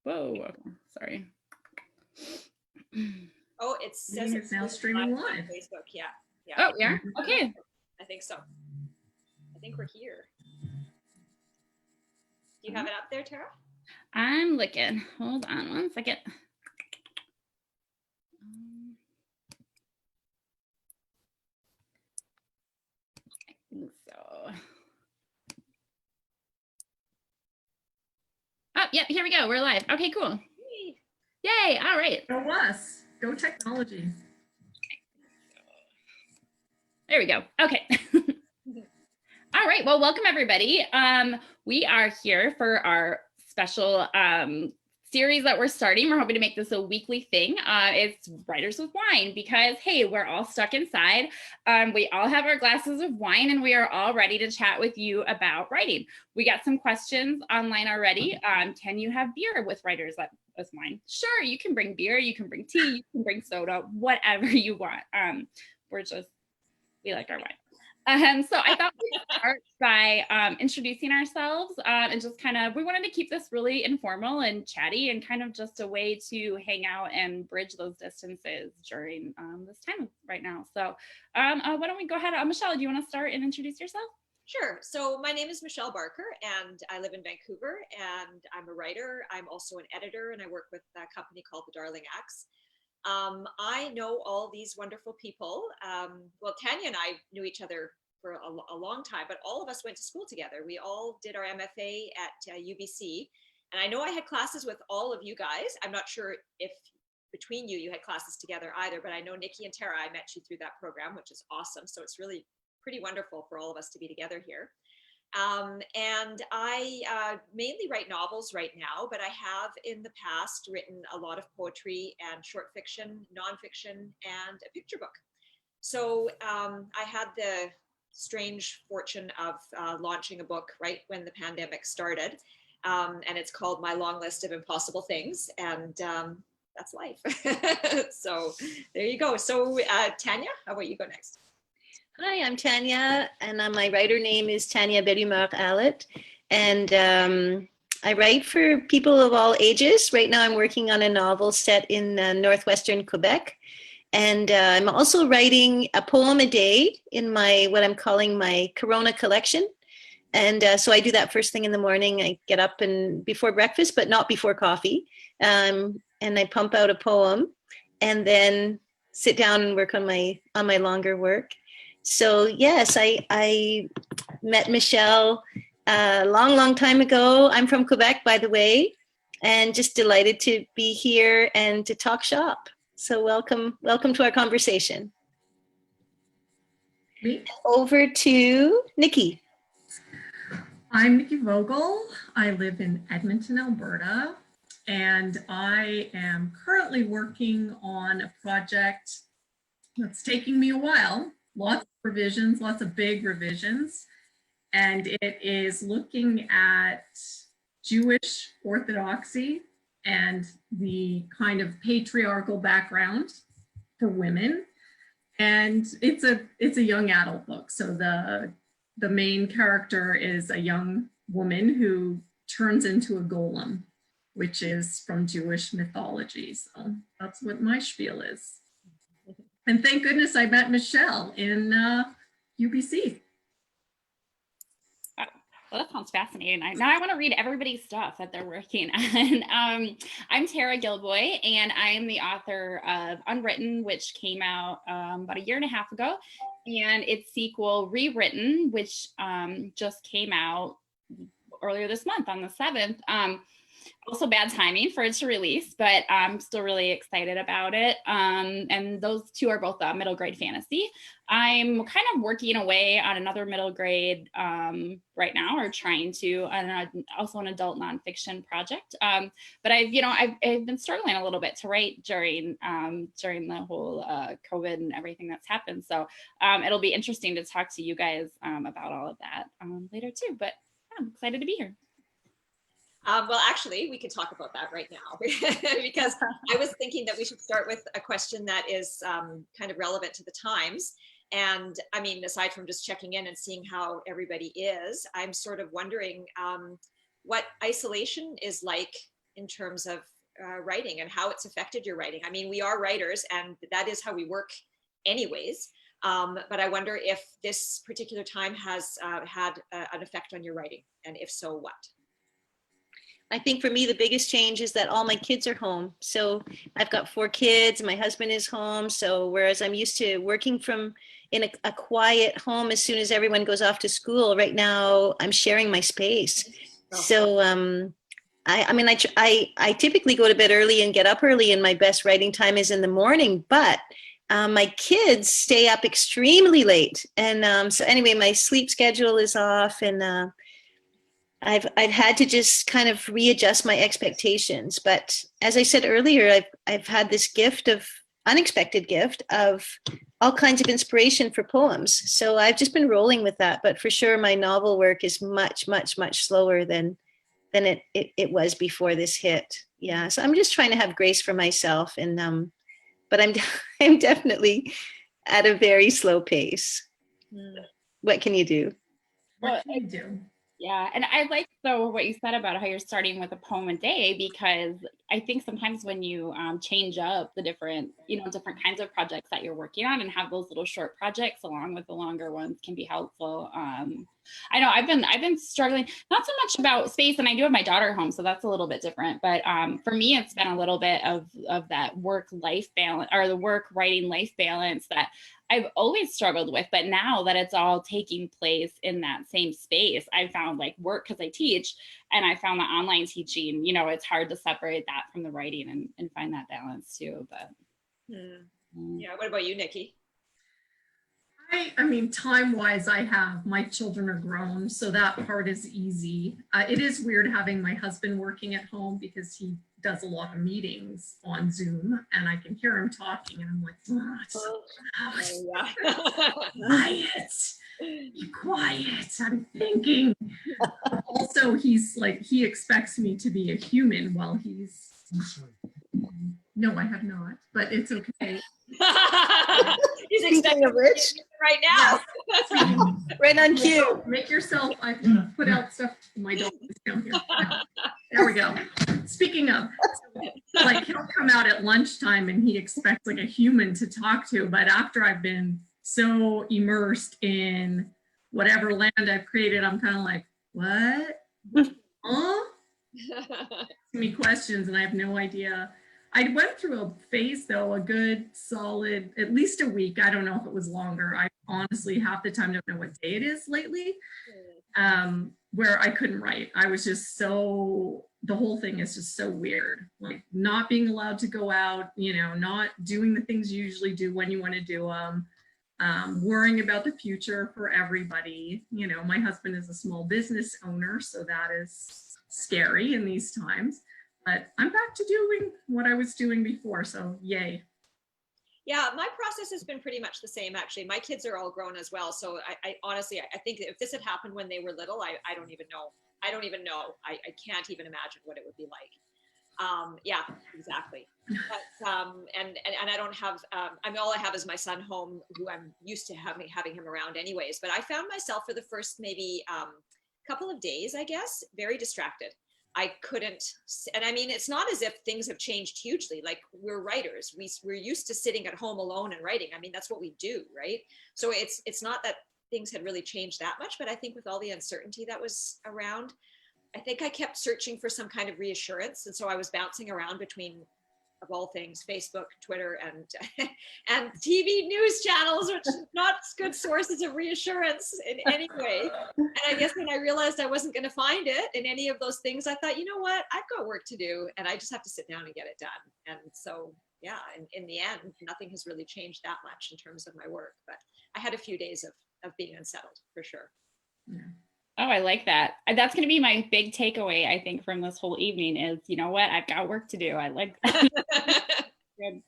Whoa, sorry. Oh, it says it's now streaming live on Facebook. Yeah. Oh, yeah. Okay. I think so. I think we're here. Do you have it up there, Tara? I'm looking. Hold on one second. I think so. Oh, yeah, here we go. We're live. Okay, cool. Yay. All right. Go us. Go technology. There we go. Okay. All right. Well, welcome everybody. We are here for our special series that we're starting. We're hoping to make this a weekly thing. It's Writers with Wine because, hey, we're all stuck inside. We all have our glasses of wine and we are all ready to chat with you about writing. We got some questions online already. Can you have beer with Writers with Wine? Sure, you can bring beer, you can bring tea, you can bring soda, whatever you want. We like our wine. So I thought we'd start by introducing ourselves and just we wanted to keep this really informal and chatty and kind of just a way to hang out and bridge those distances during this time right now. So why don't we go ahead? Michelle, do you want to start and introduce yourself? Sure. So my name is Michelle Barker and I live in Vancouver and I'm a writer. I'm also an editor and I work with a company called The Darling Axe. I know all these wonderful people. Well, Tanya and I knew each other for a long time, but all of us went to school together. We all did our MFA at UBC. And I know I had classes with all of you guys. I'm not sure if between you had classes together either, but I know Nikki and Tara, I met you through that program, which is awesome. So it's really pretty wonderful for all of us to be together here. And I mainly write novels right now, but I have in the past written a lot of poetry and short fiction, nonfiction, and a picture book. So I had the strange fortune of launching a book right when the pandemic started. And it's called My Long List of Impossible Things. And that's life. So there you go. So Tanya, how about you go next? Hi, I'm Tanya, and my writer name is Tanya Bellehumeur-Allatt, and I write for people of all ages. Right now I'm working on a novel set in northwestern Quebec, and I'm also writing a poem a day in what I'm calling my Corona collection. And so I do that first thing in the morning. I get up and before breakfast, but not before coffee, and I pump out a poem and then sit down and work on my longer work. So yes, I met Michelle a long time ago. I'm from Quebec, by the way, and just delighted to be here and to talk shop. So welcome to our conversation. Over to Nikki. I'm Nikki Vogel. I live in Edmonton, Alberta, and I am currently working on a project that's taking me a while. Lots of revisions, lots of big revisions. And it is looking at Jewish orthodoxy and the kind of patriarchal background for women. And it's a young adult book. So the main character is a young woman who turns into a golem, which is from Jewish mythology. So that's what my spiel is. And thank goodness I met Michelle in UBC. Well, that sounds fascinating. Now I want to read everybody's stuff that they're working on. I'm Tara Gilboy, and I am the author of Unwritten, which came out about a year and a half ago, and its sequel, Rewritten, which just came out earlier this month on the 7th. Also bad timing for it to release, but I'm still really excited about it. And those two are both middle grade fantasy. I'm kind of working away on another middle grade right now, or trying to, and also an adult nonfiction project. But I've been struggling a little bit to write during the whole COVID and everything that's happened. So it'll be interesting to talk to you guys about all of that later too. But I'm excited to be here. Well, actually, we can talk about that right now because I was thinking that we should start with a question that is kind of relevant to the times. And I mean, aside from just checking in and seeing how everybody is, I'm sort of wondering what isolation is like in terms of writing and how it's affected your writing. I mean, we are writers and that is how we work anyways. But I wonder if this particular time has had an effect on your writing, and if so, what? I think for me, the biggest change is that all my kids are home. So I've got 4 kids, my husband is home. So whereas I'm used to working from in a quiet home as soon as everyone goes off to school, right now I'm sharing my space. Oh. So I typically go to bed early and get up early, and my best writing time is in the morning, but my kids stay up extremely late. And so anyway, my sleep schedule is off, and I've had to just kind of readjust my expectations. But as I said earlier, I've had this unexpected gift of all kinds of inspiration for poems. So I've just been rolling with that. But for sure, my novel work is much, much, much slower than it was before this hit. Yeah. So I'm just trying to have grace for myself, and but I'm definitely at a very slow pace. What can you do? What can you do? Yeah, and I like though what you said about how you're starting with a poem a day, because I think sometimes when you change up the different kinds of projects that you're working on and have those little short projects along with the longer ones can be helpful. I know I've been struggling, not so much about space, and I do have my daughter home, so that's a little bit different. But for me, it's been a little bit of that work-life balance, or the work-writing-life balance that I've always struggled with, but now that it's all taking place in that same space, I found like work, because I teach, and I found that online teaching, it's hard to separate that from the writing and find that balance too. But yeah, what about you, Nikki? I mean, time-wise, my children are grown, so that part is easy. It is weird having my husband working at home because he does a lot of meetings on Zoom, and I can hear him talking, and I'm like, oh, it's so quiet. Be quiet. I'm thinking. Also, he's like, he expects me to be a human while he's. No, I have not, but it's okay. He's expecting of which right now. Yes. Right on cue. Make yourself. I put out stuff. My dog is down here. There we go. Speaking of, like, he'll come out at lunchtime and he expects like a human to talk to, but after I've been so immersed in whatever land I've created, I'm kind of like, what? Huh? Me questions, and I have no idea. I went through a phase though, a good solid, at least a week. I don't know if it was longer. I honestly half the time don't know what day it is lately, where I couldn't write. I was just the whole thing is just so weird. Like not being allowed to go out, not doing the things you usually do when you want to do them, worrying about the future for everybody. My husband is a small business owner, so that is scary in these times. But I'm back to doing what I was doing before, so yay. Yeah, my process has been pretty much the same, actually. My kids are all grown as well, so I honestly, I think if this had happened when they were little, I don't even know. I can't even imagine what it would be like. Yeah, exactly. But, and I don't have, all I have is my son home, who I'm used to having him around anyways. But I found myself for the first maybe couple of days, I guess, very distracted. I couldn't, and I mean, it's not as if things have changed hugely. Like, we're writers, we're used to sitting at home alone and writing. I mean, that's what we do, right? So it's not that things had really changed that much, but I think with all the uncertainty that was around, I think I kept searching for some kind of reassurance. And so I was bouncing around between, of all things, Facebook, Twitter, and TV news channels, which are not good sources of reassurance in any way. And I guess when I realized I wasn't going to find it in any of those things, I thought, you know what, I've got work to do, and I just have to sit down and get it done. And so, yeah, in the end, nothing has really changed that much in terms of my work. But I had a few days of being unsettled, for sure. Yeah. Oh, I like that. That's going to be my big takeaway, I think, from this whole evening is, you know what? I've got work to do. I like good.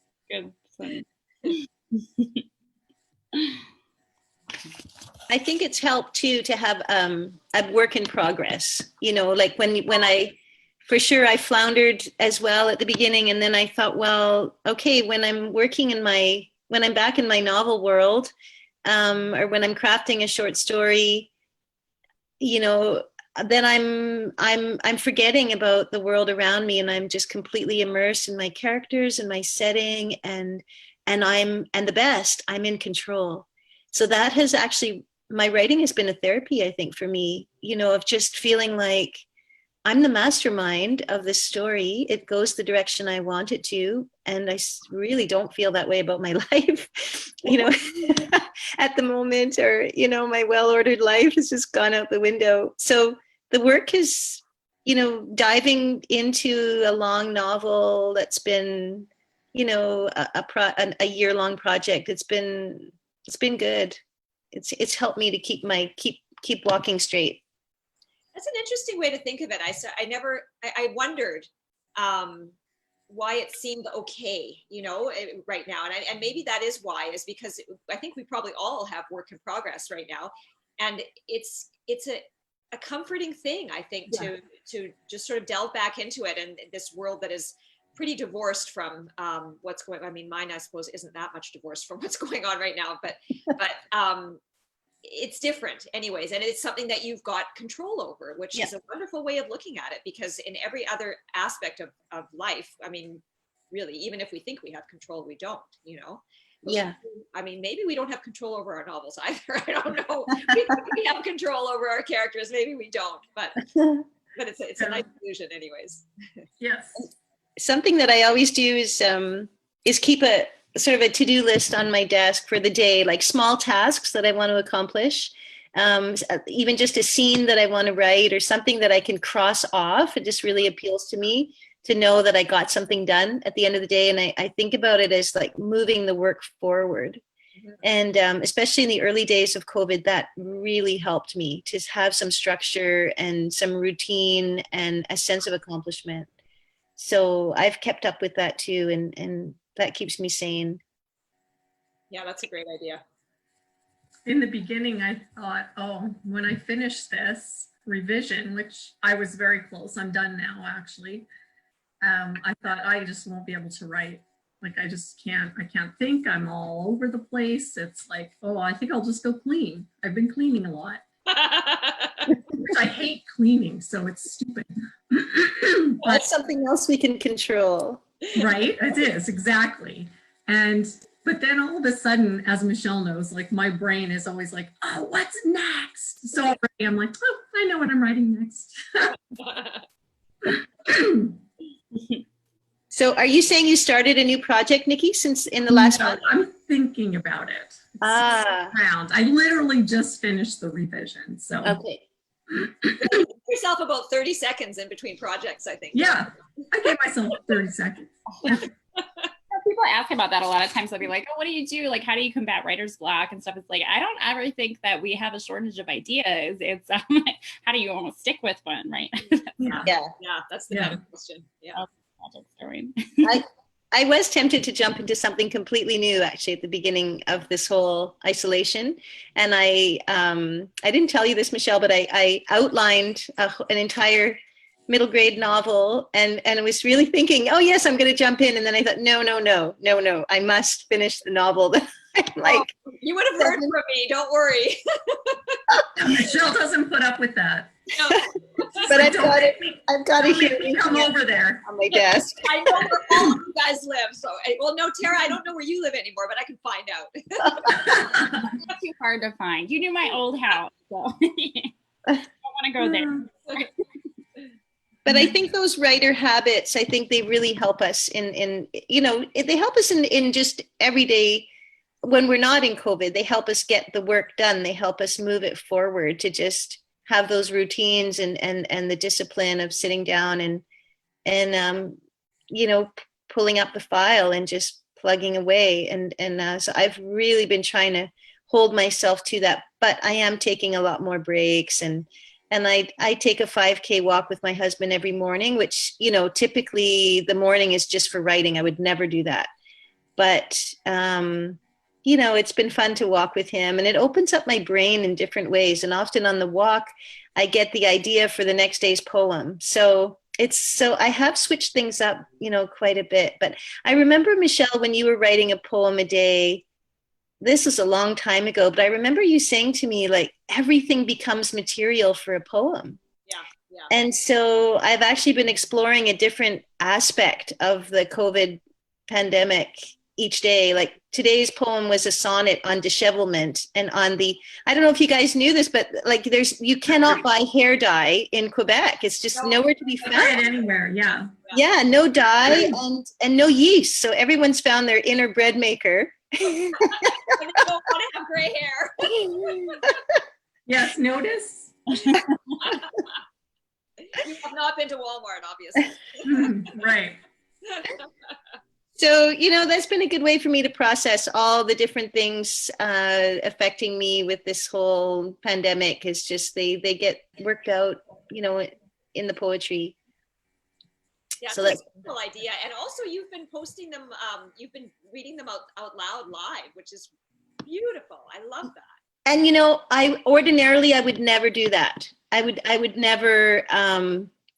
I think it's helped too to have a work in progress. Like when I, for sure, I floundered as well at the beginning, and then I thought, well, okay, when I'm back in my novel world, or when I'm crafting a short story, then I'm forgetting about the world around me, and I'm just completely immersed in my characters and my setting, and the best, I'm in control. So that has actually, my writing has been a therapy, I think, for me, of just feeling like I'm the mastermind of this story. It goes the direction I want it to. And I really don't feel that way about my life, at the moment, or, my well-ordered life has just gone out the window. So the work is, diving into a long novel that's been, a year-long project. It's been good. It's helped me to keep walking straight. That's an interesting way to think of it. I wondered why it seemed okay, right now. And maybe that is why, is because I think we probably all have work in progress right now. And it's a comforting thing, I think, to just sort of delve back into it, and this world that is pretty divorced from what's going on. I mean, mine, I suppose, isn't that much divorced from what's going on right now, but it's different anyways. And it's something that you've got control over, which is a wonderful way of looking at it, because in every other aspect of life, I mean, really, even if we think we have control, we don't, Yeah. I mean, maybe we don't have control over our novels either. I don't know. We have control over our characters. Maybe we don't, but it's a nice illusion anyways. Yes. Something that I always do is keep a sort of a to-do list on my desk for the day, like small tasks that I want to accomplish. Even just a scene that I want to write, or something that I can cross off. It just really appeals to me to know that I got something done at the end of the day. And I think about it as like moving the work forward. Mm-hmm. And especially in the early days of COVID, that really helped me to have some structure and some routine and a sense of accomplishment. So I've kept up with that too. And that keeps me sane. Yeah, that's a great idea. In the beginning, I thought, when I finish this revision, which I was very close, I'm done now, actually. I thought I just won't be able to write. Like, I can't think. I'm all over the place. It's like, I think I'll just go clean. I've been cleaning a lot. I hate cleaning, so it's stupid. But that's something else we can control. Right, it is, exactly. But then all of a sudden, as Michelle knows, like, my brain is always like, what's next? So already I'm like, I know what I'm writing next. So are you saying you started a new project, Nikki, since in the last month? I'm thinking about it. I literally just finished the revision. So okay. Give yourself about 30 seconds in between projects, I think. Yeah, I gave myself 30 seconds. People ask about that a lot of times. They'll be like, what do you do? Like, how do you combat writer's block and stuff? It's like, I don't ever think that we have a shortage of ideas. It's how do you almost stick with one, right? Yeah, that's the better question. Yeah. Story. I was tempted to jump into something completely new, actually, at the beginning of this whole isolation. And I didn't tell you this, Michelle, but I outlined an entire middle grade novel, and I was really thinking, yes, I'm going to jump in. And then I thought, no, I must finish the novel. Like, you would have heard from me. Don't worry. Michelle doesn't put up with that. No. But I've got to hear you come over there on my desk. I know where all of you guys live. So, no, Tara, I don't know where you live anymore, but I can find out. Not too hard to find. You knew my old house, so I don't want to go there. But I think those writer habits, I think they really help us they help us in just everyday, when we're not in COVID, they help us get the work done. They help us move it forward, to just have those routines and the discipline of sitting down and pulling up the file and just plugging away. And so I've really been trying to hold myself to that, but I am taking a lot more breaks, and I take a 5K walk with my husband every morning, which, typically the morning is just for writing. I would never do that. But, it's been fun to walk with him, and it opens up my brain in different ways. And often on the walk, I get the idea for the next day's poem. So I have switched things up, quite a bit. But I remember, Michelle, when you were writing a poem a day, this is a long time ago, but I remember you saying to me, like, everything becomes material for a poem. Yeah. Yeah. And so I've actually been exploring a different aspect of the COVID pandemic each day. Like today's poem was a sonnet on dishevelment and on the, I don't know if you guys knew this, but like you cannot buy hair dye in Quebec. It's just No. nowhere to be Buy found. it anywhere, yeah. Yeah, no dye and no yeast. So everyone's found their inner bread maker. And they don't want to have gray hair. Yes, notice. You have not been to Walmart, obviously. Right. So, you know, that's been a good way for me to process all the different things affecting me with this whole pandemic. Is just they get worked out, you know, in the poetry. Yeah, So that's a cool idea. And also you've been posting them, you've been reading them out loud live, which is beautiful. I love that. And, you know, I would never do that. I would never,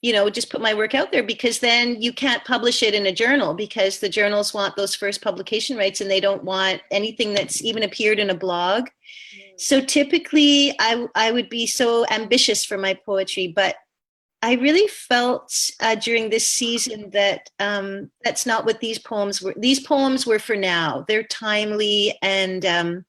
you know, just put my work out there, because then you can't publish it in a journal, because the journals want those first publication rights and they don't want anything that's even appeared in a blog. So typically I would be so ambitious for my poetry, but I really felt during this season that that's not what these poems were. These poems were for now. They're timely. And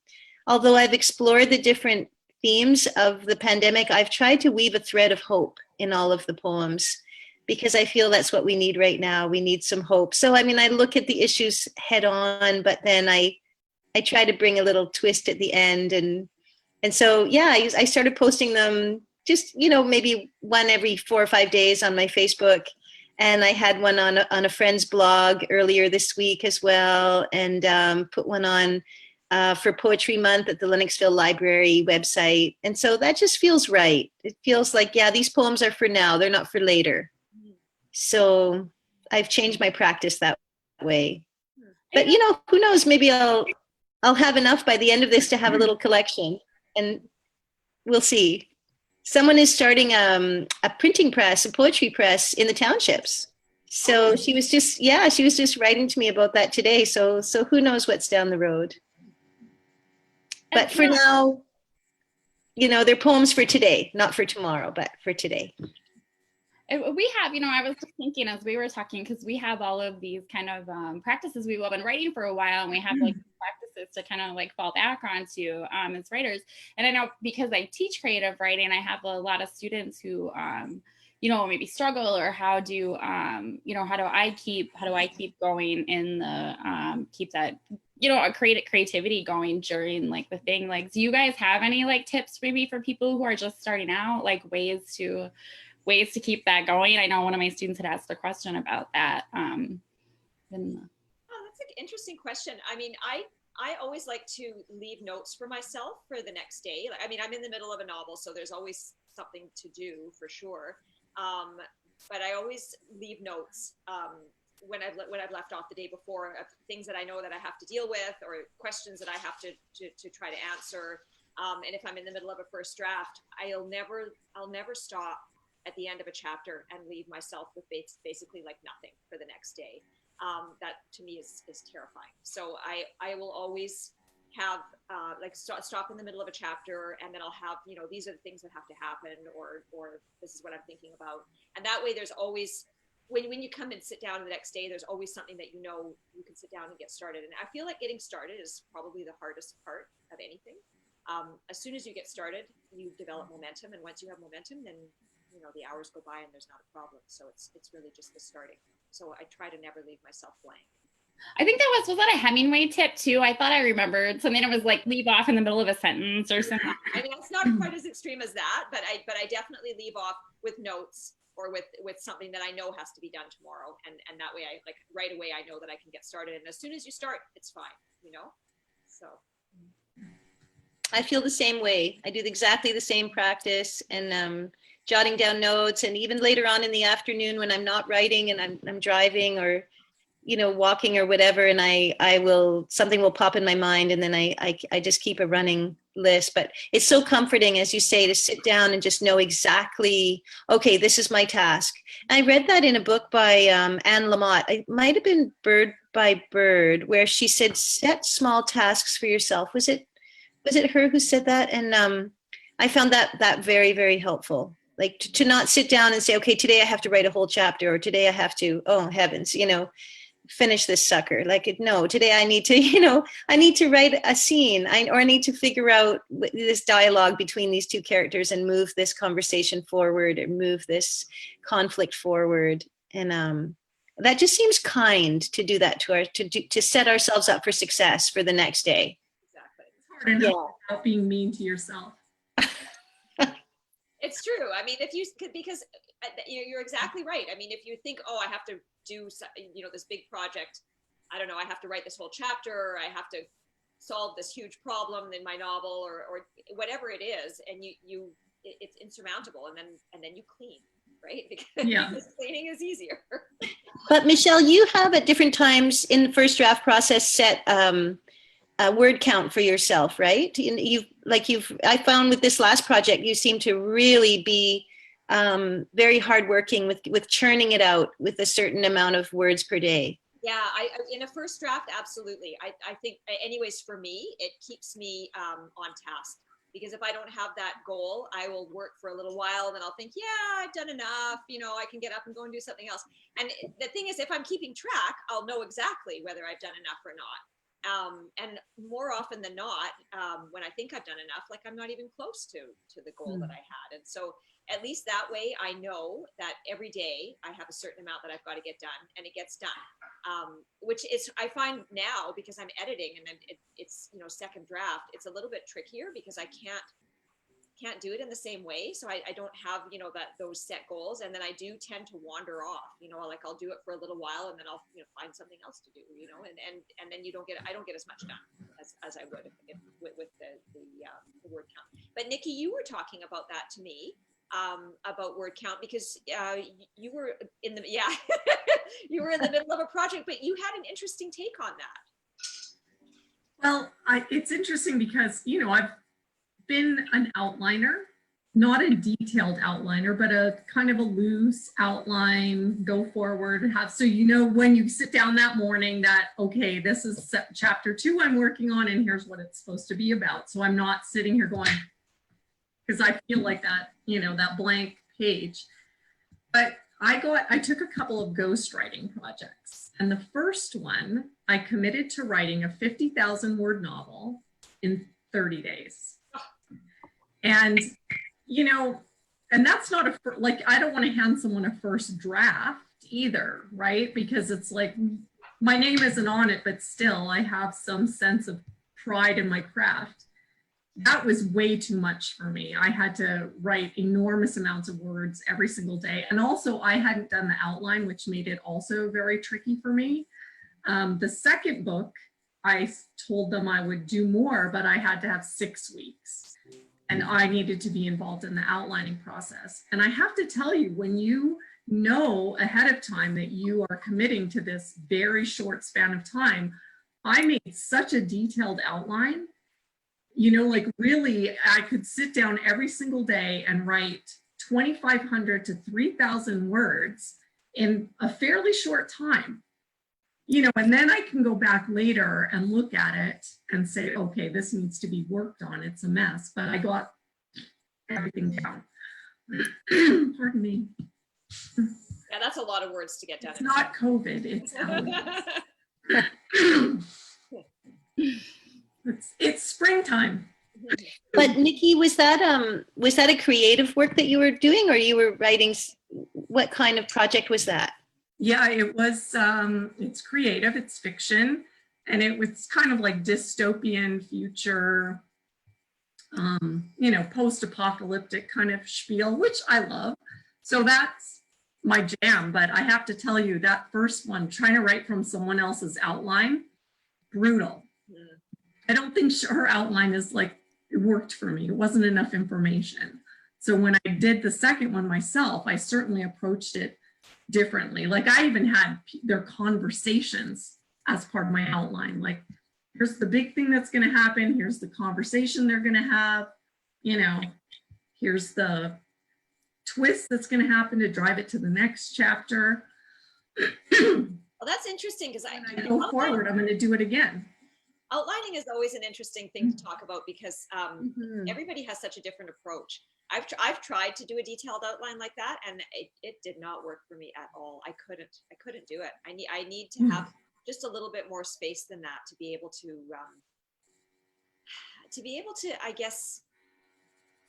although I've explored the different themes of the pandemic, I've tried to weave a thread of hope in all of the poems, because I feel that's what we need right now. We need some hope. So, I mean, I look at the issues head on, but then I try to bring a little twist at the end. And so, yeah, I started posting them just, you know, maybe one every 4 or 5 days on my Facebook. And I had one on a friend's blog earlier this week as well, and put one on for Poetry Month at the Lennoxville Library website. And so that just feels right. It feels like, yeah, these poems are for now. They're not for later. So I've changed my practice that way. But, you know, who knows, maybe I'll have enough by the end of this to have a little collection, and we'll see. Someone is starting a printing press, a poetry press in the townships. So she was just writing to me about that today. So who knows what's down the road. But for now, you know, they're poems for today, not for tomorrow, but for today. We have, you know, I was just thinking as we were talking, because we have all of these kind of practices we've all been writing for a while, and we have like practices to kind of like fall back onto as writers. And I know because I teach creative writing, I have a lot of students who, you know, maybe struggle, or how do, you know, how do I keep going in the, keep that, you know, creativity going during like the thing. Like, do you guys have any like tips maybe for people who are just starting out, like ways to keep that going? I know one of my students had asked a question about that. Oh, that's an interesting question. I mean, I always like to leave notes for myself for the next day. Like, I mean, I'm in the middle of a novel, so there's always something to do for sure. But I always leave notes when I've left off the day before, of things that I know that I have to deal with, or questions that I have to try to answer. And if I'm in the middle of a first draft, I'll never stop at the end of a chapter and leave myself with basically like nothing for the next day. That to me is terrifying. So I will always have like stop in the middle of a chapter, and then I'll have, you know, these are the things that have to happen, or this is what I'm thinking about. And that way there's always, when you come and sit down the next day, there's always something that, you know, you can sit down and get started. And I feel like getting started is probably the hardest part of anything. As soon as you get started, you develop momentum, and once you have momentum, then, you know, the hours go by and there's not a problem. So it's really just the starting. So I try to never leave myself blank. I think was that a Hemingway tip too? I thought I remembered something that was like leave off in the middle of a sentence or something. I mean, it's not quite as extreme as that, but I definitely leave off with notes, or with something that I know has to be done tomorrow. And that way I, like, right away, I know that I can get started. And as soon as you start, it's fine, you know? So. I feel the same way. I do exactly the same practice, and jotting down notes, and even later on in the afternoon when I'm not writing and I'm driving, or, you know, walking or whatever, and something will pop in my mind, and then I just keep a running list. But it's so comforting, as you say, to sit down and just know exactly, okay, this is my task. I read that in a book by Anne Lamott. It might have been Bird by Bird, where she said, set small tasks for yourself. Was it her who said that? And I found that very, very helpful. Like to not sit down and say, okay, today I have to write a whole chapter, or today I have to, oh heavens, finish this sucker. Like, no, today I need to, I need to write a scene, or I need to figure out this dialogue between these two characters and move this conversation forward, or move this conflict forward. And that just seems kind to do that to set ourselves up for success for the next day. Exactly. It's hard enough without being mean to yourself. It's true. I mean, because you're exactly right. I mean, if you think, oh, I have to do, this big project, I don't know, I have to write this whole chapter, or I have to solve this huge problem in my novel, or whatever it is, and it's insurmountable, and then you clean, right? Because cleaning is easier. But Michelle, you have at different times in the first draft process set a word count for yourself, right? I found with this last project, you seem to really be very hardworking with churning it out with a certain amount of words per day. Yeah, in a first draft, absolutely. I think, anyways, for me, it keeps me on task, because if I don't have that goal, I will work for a little while, and then I'll think, yeah, I've done enough. I can get up and go and do something else. And the thing is, if I'm keeping track, I'll know exactly whether I've done enough or not. And more often than not, when I think I've done enough, like I'm not even close to the goal that I had. And so at least that way I know that every day I have a certain amount that I've got to get done, and it gets done. Which is, I find now, because I'm editing and it's second draft, it's a little bit trickier because I can't do it in the same way. So I don't have, those set goals. And then I do tend to wander off, like I'll do it for a little while, and then I'll, find something else to do, and then I don't get as much done as I would with the word count. But Nikki, you were talking about that to me, about word count, because you were in the, you were in the middle of a project, but you had an interesting take on that. Well, it's interesting because, I've been an outliner, not a detailed outliner, but a kind of a loose outline, go forward, so when you sit down that morning that, okay, this is chapter 2 I'm working on, and here's what it's supposed to be about. So I'm not sitting here going, because I feel like that, that blank page. But I took a couple of ghostwriting projects, and the first one, I committed to writing a 50,000 word novel in 30 days. And, and that's not I don't want to hand someone a first draft either, right? Because it's like, my name isn't on it, but still I have some sense of pride in my craft. That was way too much for me. I had to write enormous amounts of words every single day. And also I hadn't done the outline, which made it also very tricky for me. The second book, I told them I would do more, but I had to have 6 weeks. And I needed to be involved in the outlining process. And I have to tell you, when you know ahead of time that you are committing to this very short span of time, I made such a detailed outline, really, I could sit down every single day and write 2,500 to 3,000 words in a fairly short time. And then I can go back later and look at it and say, okay, this needs to be worked on. It's a mess, but I got everything down. Pardon me. Yeah, that's a lot of words to get done. It's not COVID, it's it's springtime. But Nikki, was that a creative work that you were doing, or you were writing? What kind of project was that? Yeah, it was, it's creative, it's fiction, and it was kind of like dystopian future, post-apocalyptic kind of spiel, which I love. So that's my jam, but I have to tell you, that first one, trying to write from someone else's outline, brutal. I don't think her outline is it worked for me. It wasn't enough information. So when I did the second one myself, I certainly approached it differently. I even had their conversations as part of my outline. Here's the big thing that's going to happen. Here's the conversation they're going to have. Here's the twist that's going to happen to drive it to the next chapter. Well, that's interesting, because I go forward, I'm going to do it again. Outlining is always an interesting thing to talk about because Mhm. everybody has such a different approach. I've tried to do a detailed outline like that, and it did not work for me at all. I couldn't do it. I need to have just a little bit more space than that to be able to I guess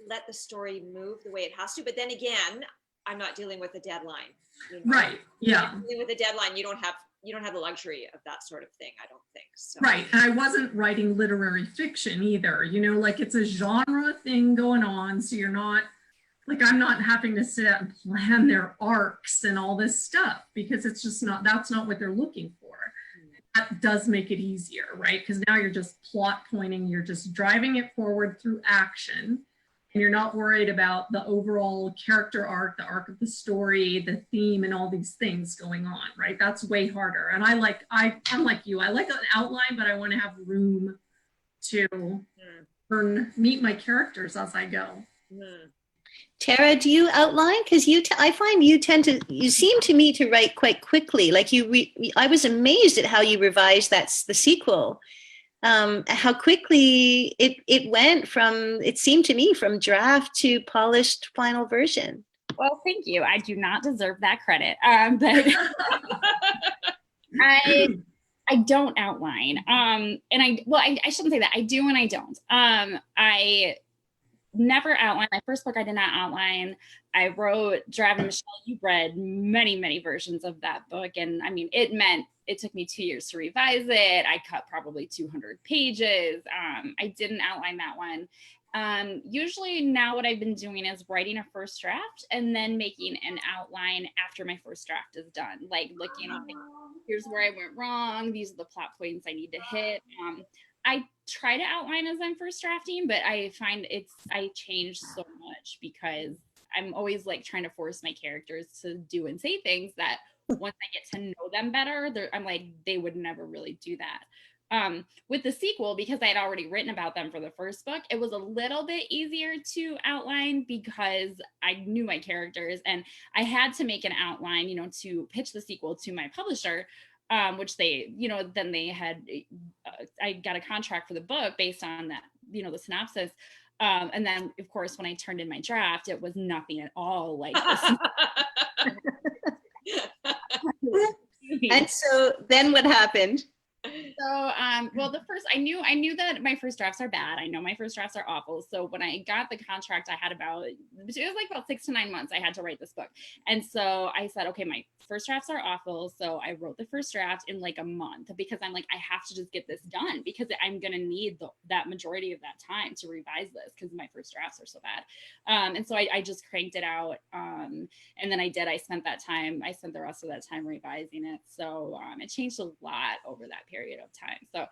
let the story move the way it has to. But then again, I'm not dealing with a deadline. You know? Right. Yeah. Dealing with a deadline, you don't have the luxury of that sort of thing, I don't think. So. Right. And I wasn't writing literary fiction either, like it's a genre thing going on. So you're not like, I'm not having to sit and plan their arcs and all this stuff because it's just that's not what they're looking for. That does make it easier, right? Because now you're just plot pointing, you're just driving it forward through action. And you're not worried about the overall character arc, the arc of the story, the theme, and all these things going on, right? That's way harder. And I'm like you, I like an outline, but I want to have room to meet my characters as I go. Tara, do you outline? Because I find you seem to me to write quite quickly. Like I was amazed at how you revised the sequel. How quickly it went it seemed to me, from draft to polished final version. Well, thank you. I do not deserve that credit. But I don't outline. And I shouldn't say that. I do and I don't. I never outline. My first book, I did not outline. I wrote Driving Michelle. You've read many, many versions of that book. And I mean, it took me 2 years to revise it. I cut probably 200 pages. I didn't outline that one. Usually now what I've been doing is writing a first draft and then making an outline after my first draft is done. Like looking at, here's where I went wrong. These are the plot points I need to hit. I try to outline as I'm first drafting, but I find I change so much because I'm always like trying to force my characters to do and say things that once I get to know them better, I'm like, they would never really do that. With the sequel, because I had already written about them for the first book, it was a little bit easier to outline because I knew my characters and I had to make an outline, to pitch the sequel to my publisher. Which they, then they had, I got a contract for the book based on that, the synopsis. And then, of course, when I turned in my draft, it was nothing at all like this. And so then what happened? So, well, I knew that my first drafts are bad. I know my first drafts are awful. So when I got the contract, it was like about 6 to 9 months I had to write this book. And so I said, okay, my first drafts are awful. So I wrote the first draft in like a month because I'm like, I have to just get this done because I'm going to need that majority of that time to revise this because my first drafts are so bad. And so I just cranked it out. And then I spent the rest of that time revising it. So it changed a lot over that period of time. So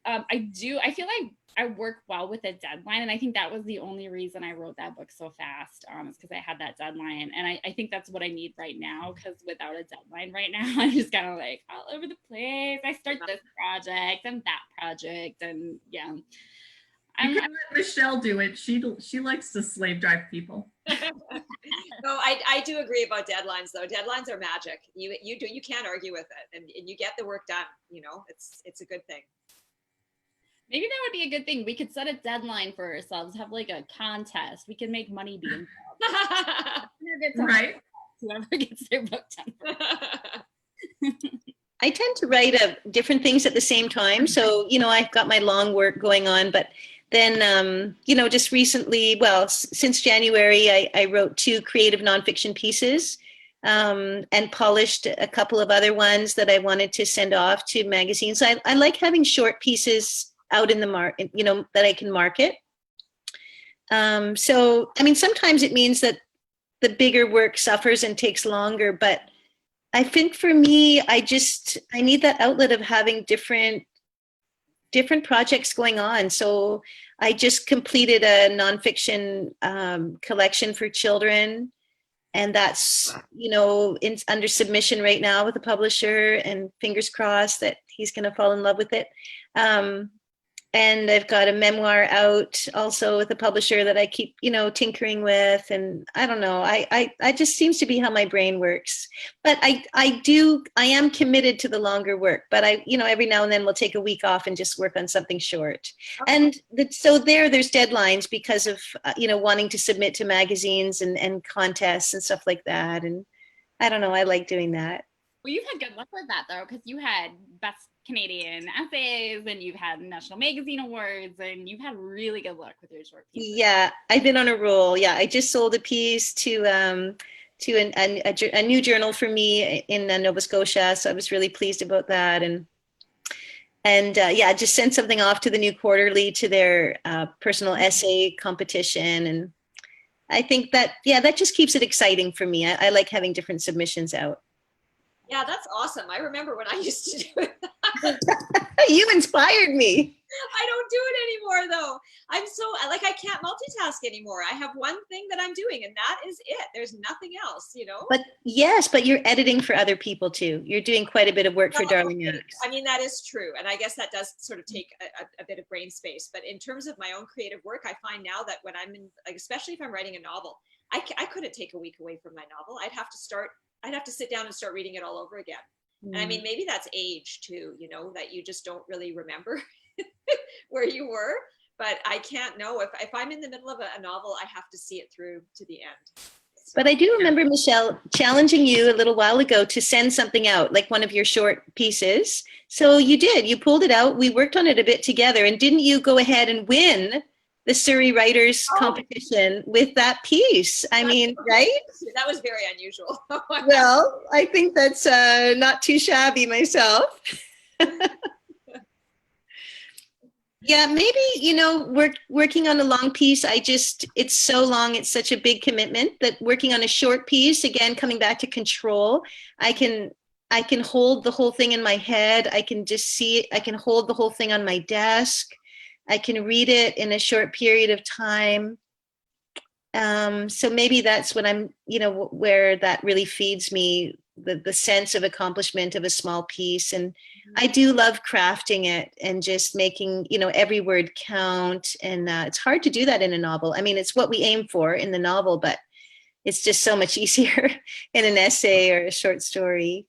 I feel like I work well with a deadline. And I think that was the only reason I wrote that book so fast, is because I had that deadline. And I think that's what I need right now, because without a deadline right now, I'm just kind of like all over the place. I start this project and that project. And yeah. You can let Michelle do it. She likes to slave drive people. No, I do agree about deadlines though. Deadlines are magic. You can't argue with it, and you get the work done. It's a good thing. Maybe that would be a good thing. We could set a deadline for ourselves, have like a contest. We can make money be involved. Right. Whoever gets their book done. I tend to write different things at the same time. So, I've got my long work going on, but then, just recently, since January, I wrote 2 creative nonfiction pieces and polished a couple of other ones that I wanted to send off to magazines. I like having short pieces out in the market, that I can market. So, sometimes it means that the bigger work suffers and takes longer, but I think for me, I need that outlet of having different projects going on. So I just completed a nonfiction collection for children, and that's, under submission right now with the publisher, and fingers crossed that he's going to fall in love with it. and I've got a memoir out also with a publisher that I keep, tinkering with. And I don't know, I just seems to be how my brain works. But I am committed to the longer work, but every now and then we'll take a week off and just work on something short. And so there's deadlines because of, wanting to submit to magazines and contests and stuff like that. And I don't know, I like doing that. Well, you've had good luck with that though, because you had Best Canadian Essays and you've had National Magazine Awards and you've had really good luck with your short pieces. Yeah, I've been on a roll. Yeah, I just sold a piece to a new journal for me in Nova Scotia, so I was really pleased about that. And I just sent something off to the New Quarterly to their personal essay competition, and I think that just keeps it exciting for me. I like having different submissions out. Yeah, that's awesome. I remember when I used to do it. You inspired me. I don't do it anymore though. I'm so I can't multitask anymore. I have one thing that I'm doing and that is it. There's nothing else, But you're editing for other people too. You're doing quite a bit of work for Darling Acts. I mean, that is true. And I guess that does sort of take a bit of brain space. But in terms of my own creative work, I find now that when I'm in, especially if I'm writing a novel, I couldn't take a week away from my novel. I'd have to sit down and start reading it all over again. And I mean, maybe that's age too, that you just don't really remember where you were. But I can't know if I'm in the middle of a novel, I have to see it through to the end. So, but I do remember, Michelle, challenging you a little while ago to send something out, like one of your short pieces. So you did. You pulled it out. We worked on it a bit together. And didn't you go ahead and win the Surrey Writers Competition with that piece? I mean, right? That was very unusual. Well, I think that's not too shabby myself. Yeah, maybe, working on a long piece, it's so long, it's such a big commitment that working on a short piece, again, coming back to control, I can hold the whole thing in my head. I can just see it. I can hold the whole thing on my desk. I can read it in a short period of time. So maybe that's what I'm, where that really feeds me, the sense of accomplishment of a small piece. And I do love crafting it and just making, every word count. And it's hard to do that in a novel. I mean, it's what we aim for in the novel, but it's just so much easier in an essay or a short story.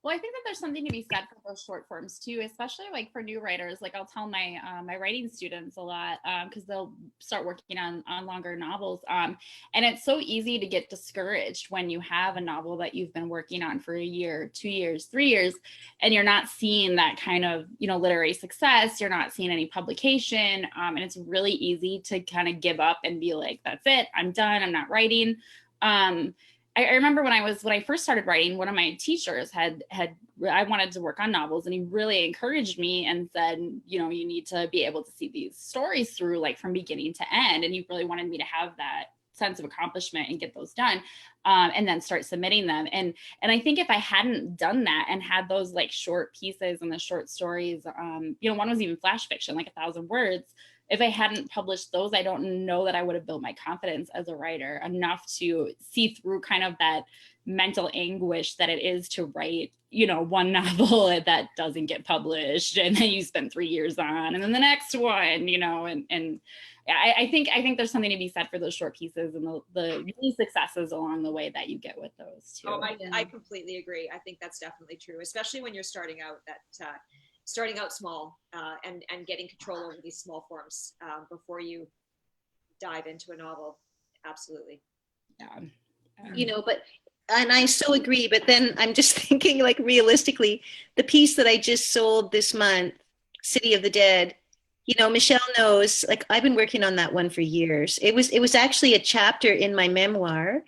Well, I think that there's something to be said for those short forms too, especially like for new writers. Like I'll tell my my writing students a lot because they'll start working on longer novels. And it's so easy to get discouraged when you have a novel that you've been working on for a year, 2 years, 3 years, and you're not seeing that kind of, literary success. You're not seeing any publication. And it's really easy to kind of give up and be like, that's it, I'm done, I'm not writing. I remember when I first started writing, one of my teachers I wanted to work on novels, and he really encouraged me and said, you need to be able to see these stories through, like from beginning to end. And he really wanted me to have that sense of accomplishment and get those done, and then start submitting them. And I think if I hadn't done that and had those like short pieces and the short stories, one was even flash fiction, like 1,000 words. If I hadn't published those, I don't know that I would have built my confidence as a writer enough to see through kind of that mental anguish that it is to write, one novel that doesn't get published, and then you spend 3 years on, and then the next one, and I think there's something to be said for those short pieces and the really successes along the way that you get with those too. Oh, I completely agree. I think that's definitely true, especially when you're starting out. Starting out small and getting control over these small forms before you dive into a novel. Absolutely. Yeah. And I so agree, but then I'm just thinking, like, realistically, the piece that I just sold this month, City of the Dead, Michelle knows, like, I've been working on that one for years. It was actually a chapter in my memoir,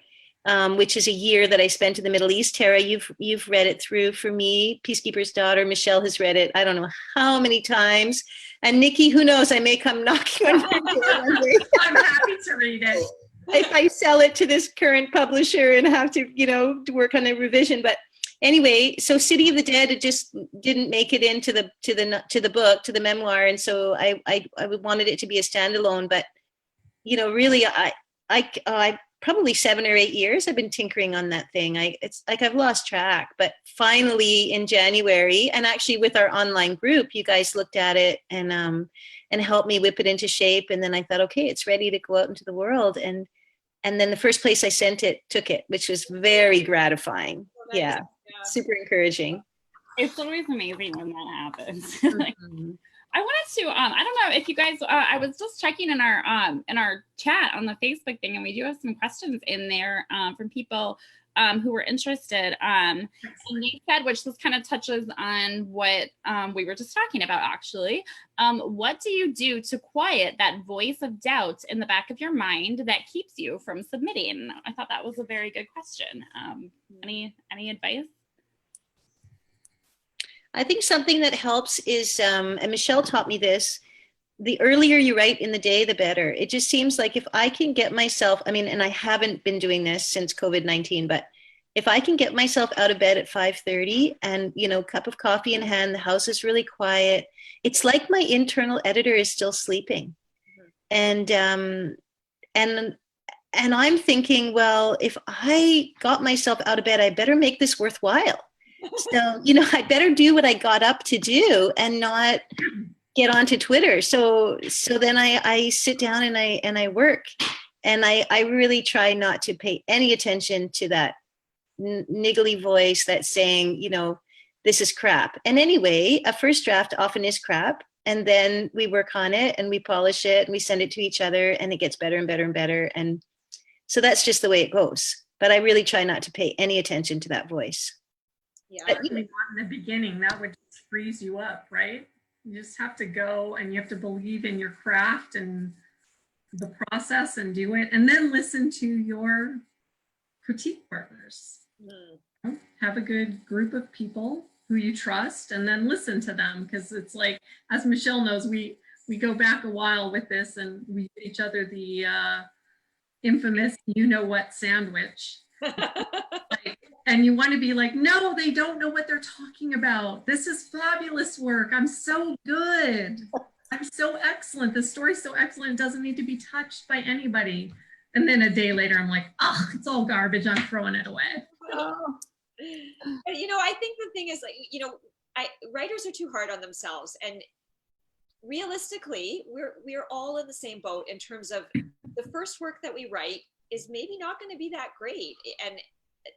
which is a year that I spent in the Middle East. Tara, you've read it through for me. Peacekeeper's Daughter. Michelle has read it, I don't know how many times. And Nikki, who knows, I may come knocking on your door one day. I'm happy to read it. If I sell it to this current publisher and have to, to work on a revision. But anyway, so City of the Dead, it just didn't make it into the book, to the memoir, and so I wanted it to be a standalone. But really, I probably 7 or 8 years I've been tinkering on that thing. It's like I've lost track. But finally in January, and actually with our online group, you guys looked at it, and and helped me whip it into shape. And then I thought, okay, it's ready to go out into the world. And then the first place I sent it took it, which was very gratifying. Yeah, super encouraging. It's always amazing when that happens. Mhm. I wanted to, I don't know if you guys, I was just checking in our chat on the Facebook thing, and we do have some questions in there from people who were interested. And they said, which this kind of touches on what we were just talking about, actually. What do you do to quiet that voice of doubt in the back of your mind that keeps you from submitting? I thought that was a very good question. Any advice? I think something that helps is, and Michelle taught me this, the earlier you write in the day, the better. It just seems like if I can get myself, I mean, and I haven't been doing this since COVID-19, but if I can get myself out of bed at 5:30 and, cup of coffee in hand, the house is really quiet, it's like my internal editor is still sleeping. And I'm thinking, well, if I got myself out of bed, I better make this worthwhile. So, I better do what I got up to do and not get onto Twitter. So then I sit down and I work, and I really try not to pay any attention to that niggly voice that's saying, this is crap. And anyway, a first draft often is crap. And then we work on it and we polish it and we send it to each other, and it gets better and better and better. And so that's just the way it goes. But I really try not to pay any attention to that voice. Yeah. But in the beginning, that would just freeze you up, right? You just have to go and you have to believe in your craft and the process and do it, and then listen to your critique partners. Have a good group of people who you trust, and then listen to them, because it's like, as Michelle knows, we go back a while with this, and we give each other the infamous what sandwich. And you want to be like, no, they don't know what they're talking about. This is fabulous work. I'm so good. I'm so excellent. The story's so excellent. It doesn't need to be touched by anybody. And then a day later, I'm like, oh, it's all garbage. I'm throwing it away. Oh. I think the thing is, writers are too hard on themselves. And realistically, we're all in the same boat in terms of the first work that we write is maybe not going to be that great. And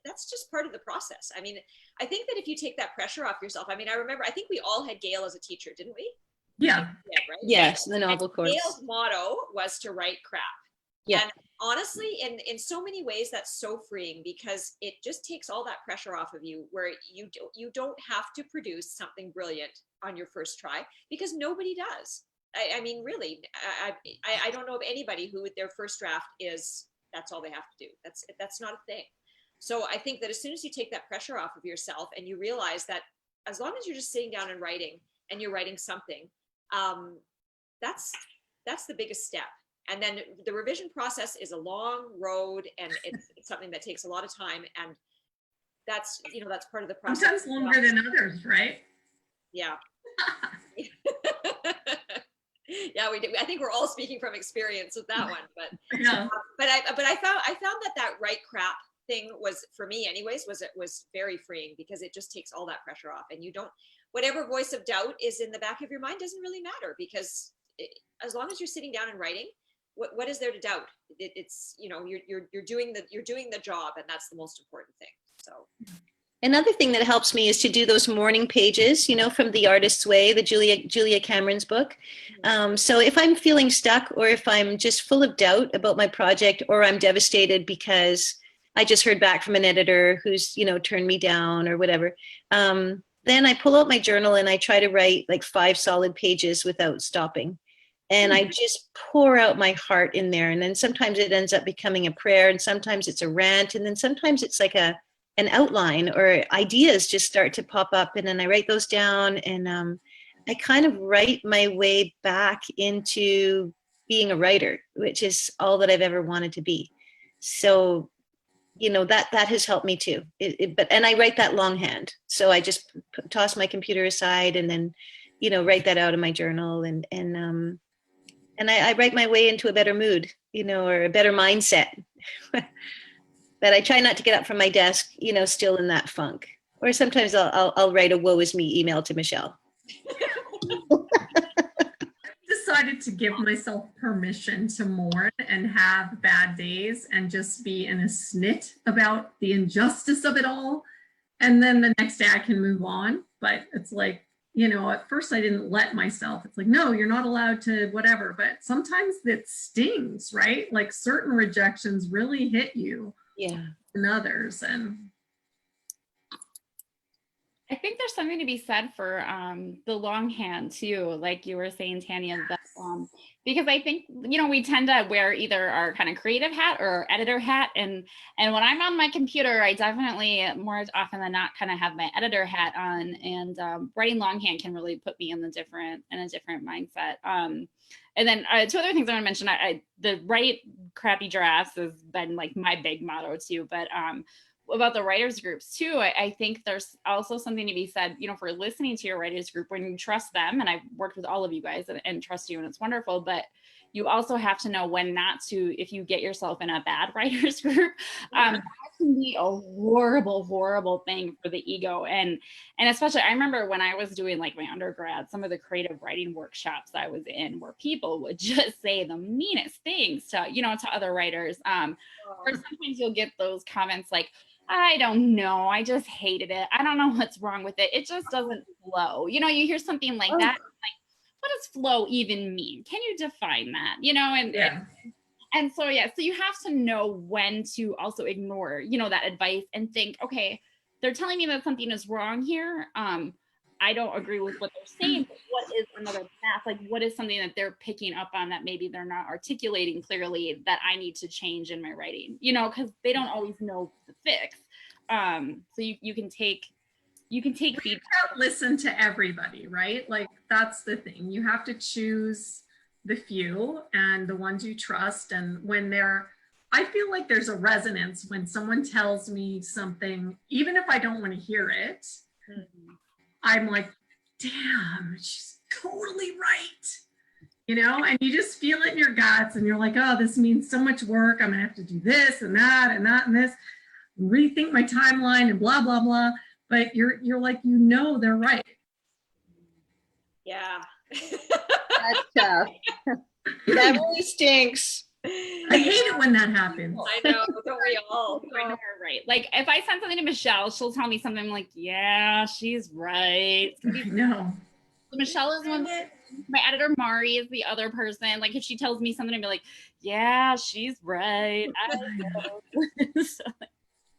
that's just part of the process. I mean, I think that if you take that pressure off yourself, I remember, I think we all had Gail as a teacher, didn't we? Yeah. Right? Yes, the novel course. Gail's motto was to write crap. Yeah. And honestly, in so many ways, that's so freeing, because it just takes all that pressure off of you, where you don't have to produce something brilliant on your first try, because nobody does. I mean, really, I don't know of anybody who their first draft is, that's all they have to do. That's not a thing. So I think that as soon as you take that pressure off of yourself and you realize that as long as you're just sitting down and writing, and you're writing something, that's the biggest step. And then the revision process is a long road, and it's something that takes a lot of time, and that's part of the process. Sometimes longer than others, right? Yeah. Yeah, we did. I think we're all speaking from experience with that one, but Yeah. But I found that write crap thing was, for me anyways, was very freeing, because it just takes all that pressure off, and you don't, whatever voice of doubt is in the back of your mind doesn't really matter, because as long as you're sitting down and writing, what is there to doubt? It's you're doing the job, and that's the most important thing. So another thing that helps me is to do those morning pages, from The Artist's Way, the Julia Cameron's book. So if I'm feeling stuck, or if I'm just full of doubt about my project, or I'm devastated because I just heard back from an editor who's, turned me down or whatever, then I pull out my journal and I try to write like 5 solid pages without stopping. And I just pour out my heart in there. And then sometimes it ends up becoming a prayer, and sometimes it's a rant, and then sometimes it's like an outline, or ideas just start to pop up, and then I write those down, and I kind of write my way back into being a writer, which is all that I've ever wanted to be. So, that has helped me too. And I write that longhand. So I just toss my computer aside and then, write that out in my journal, and I write my way into a better mood, or a better mindset. But I try not to get up from my desk, still in that funk. Or sometimes I'll write a woe is me email to Michelle. decided to give myself permission to mourn and have bad days and just be in a snit about the injustice of it all. And then the next day I can move on. But it's like, you know, at first I didn't let myself. It's like, no, you're not allowed to whatever. But sometimes it stings, right? Like certain rejections really hit you. Yeah. And others. And I think there's something to be said for the longhand too, like you were saying, Tanya, that, because I think, you know, we tend to wear either our kind of creative hat or editor hat. And when I'm on my computer, I definitely more often than not kind of have my editor hat on, and writing longhand can really put me in a different mindset. And then two other things I want to mention, the write crappy drafts has been like my big motto too, but about the writers groups too, I think there's also something to be said, you know, for listening to your writers group when you trust them. And I've worked with all of you guys and trust you, and it's wonderful, but you also have to know when not to, if you get yourself in a bad writers group, that can be a horrible thing for the ego. And especially, I remember when I was doing like my undergrad, some of the creative writing workshops I was in where people would just say the meanest things to, you know, to other writers. Or sometimes you'll get those comments like, I don't know, I just hated it. I don't know what's wrong with it. It just doesn't flow. You know, you hear something like that, like, what does flow even mean? Can you define that? You know, and so, yeah, so you have to know when to also ignore, you know, that advice and think, okay, they're telling me that something is wrong here. I don't agree with what they're saying, but what is another path? Like, what is something that they're picking up on that maybe they're not articulating clearly that I need to change in my writing, you know, because they don't always know the fix. So you can take feedback. You can't listen to everybody, right? Like that's the thing. You have to choose the few and the ones you trust. And when I feel like there's a resonance when someone tells me something, even if I don't want to hear it, I'm like, damn, she's totally right. You know, and you just feel it in your guts and you're like, oh, this means so much work. I'm gonna have to do this and that and that and this, rethink my timeline and blah, blah, blah. But you're like, you know, they're right. Yeah. That's tough. That really stinks. I hate it when that happens. I know, don't we all? I know her right. Like if I send something to Michelle, she'll tell me something like, yeah, she's right. I know. Michelle is one. My editor Mari is the other person. Like if she tells me something, I'd be like, yeah, she's right. I know. So,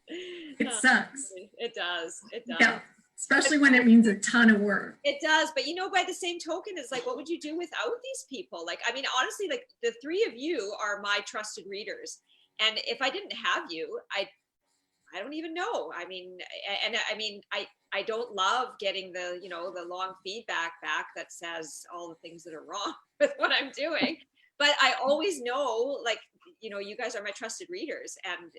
It sucks. It does. It does. Yeah, especially when it means a ton of work. It does, but you know, by the same token, it's like, what would you do without these people? Like, I mean, honestly, like the three of you are my trusted readers, and if I didn't have you, I don't even know. I mean, I don't love getting the, you know, the long feedback back that says all the things that are wrong with what I'm doing, but I always know, like, you know, you guys are my trusted readers, and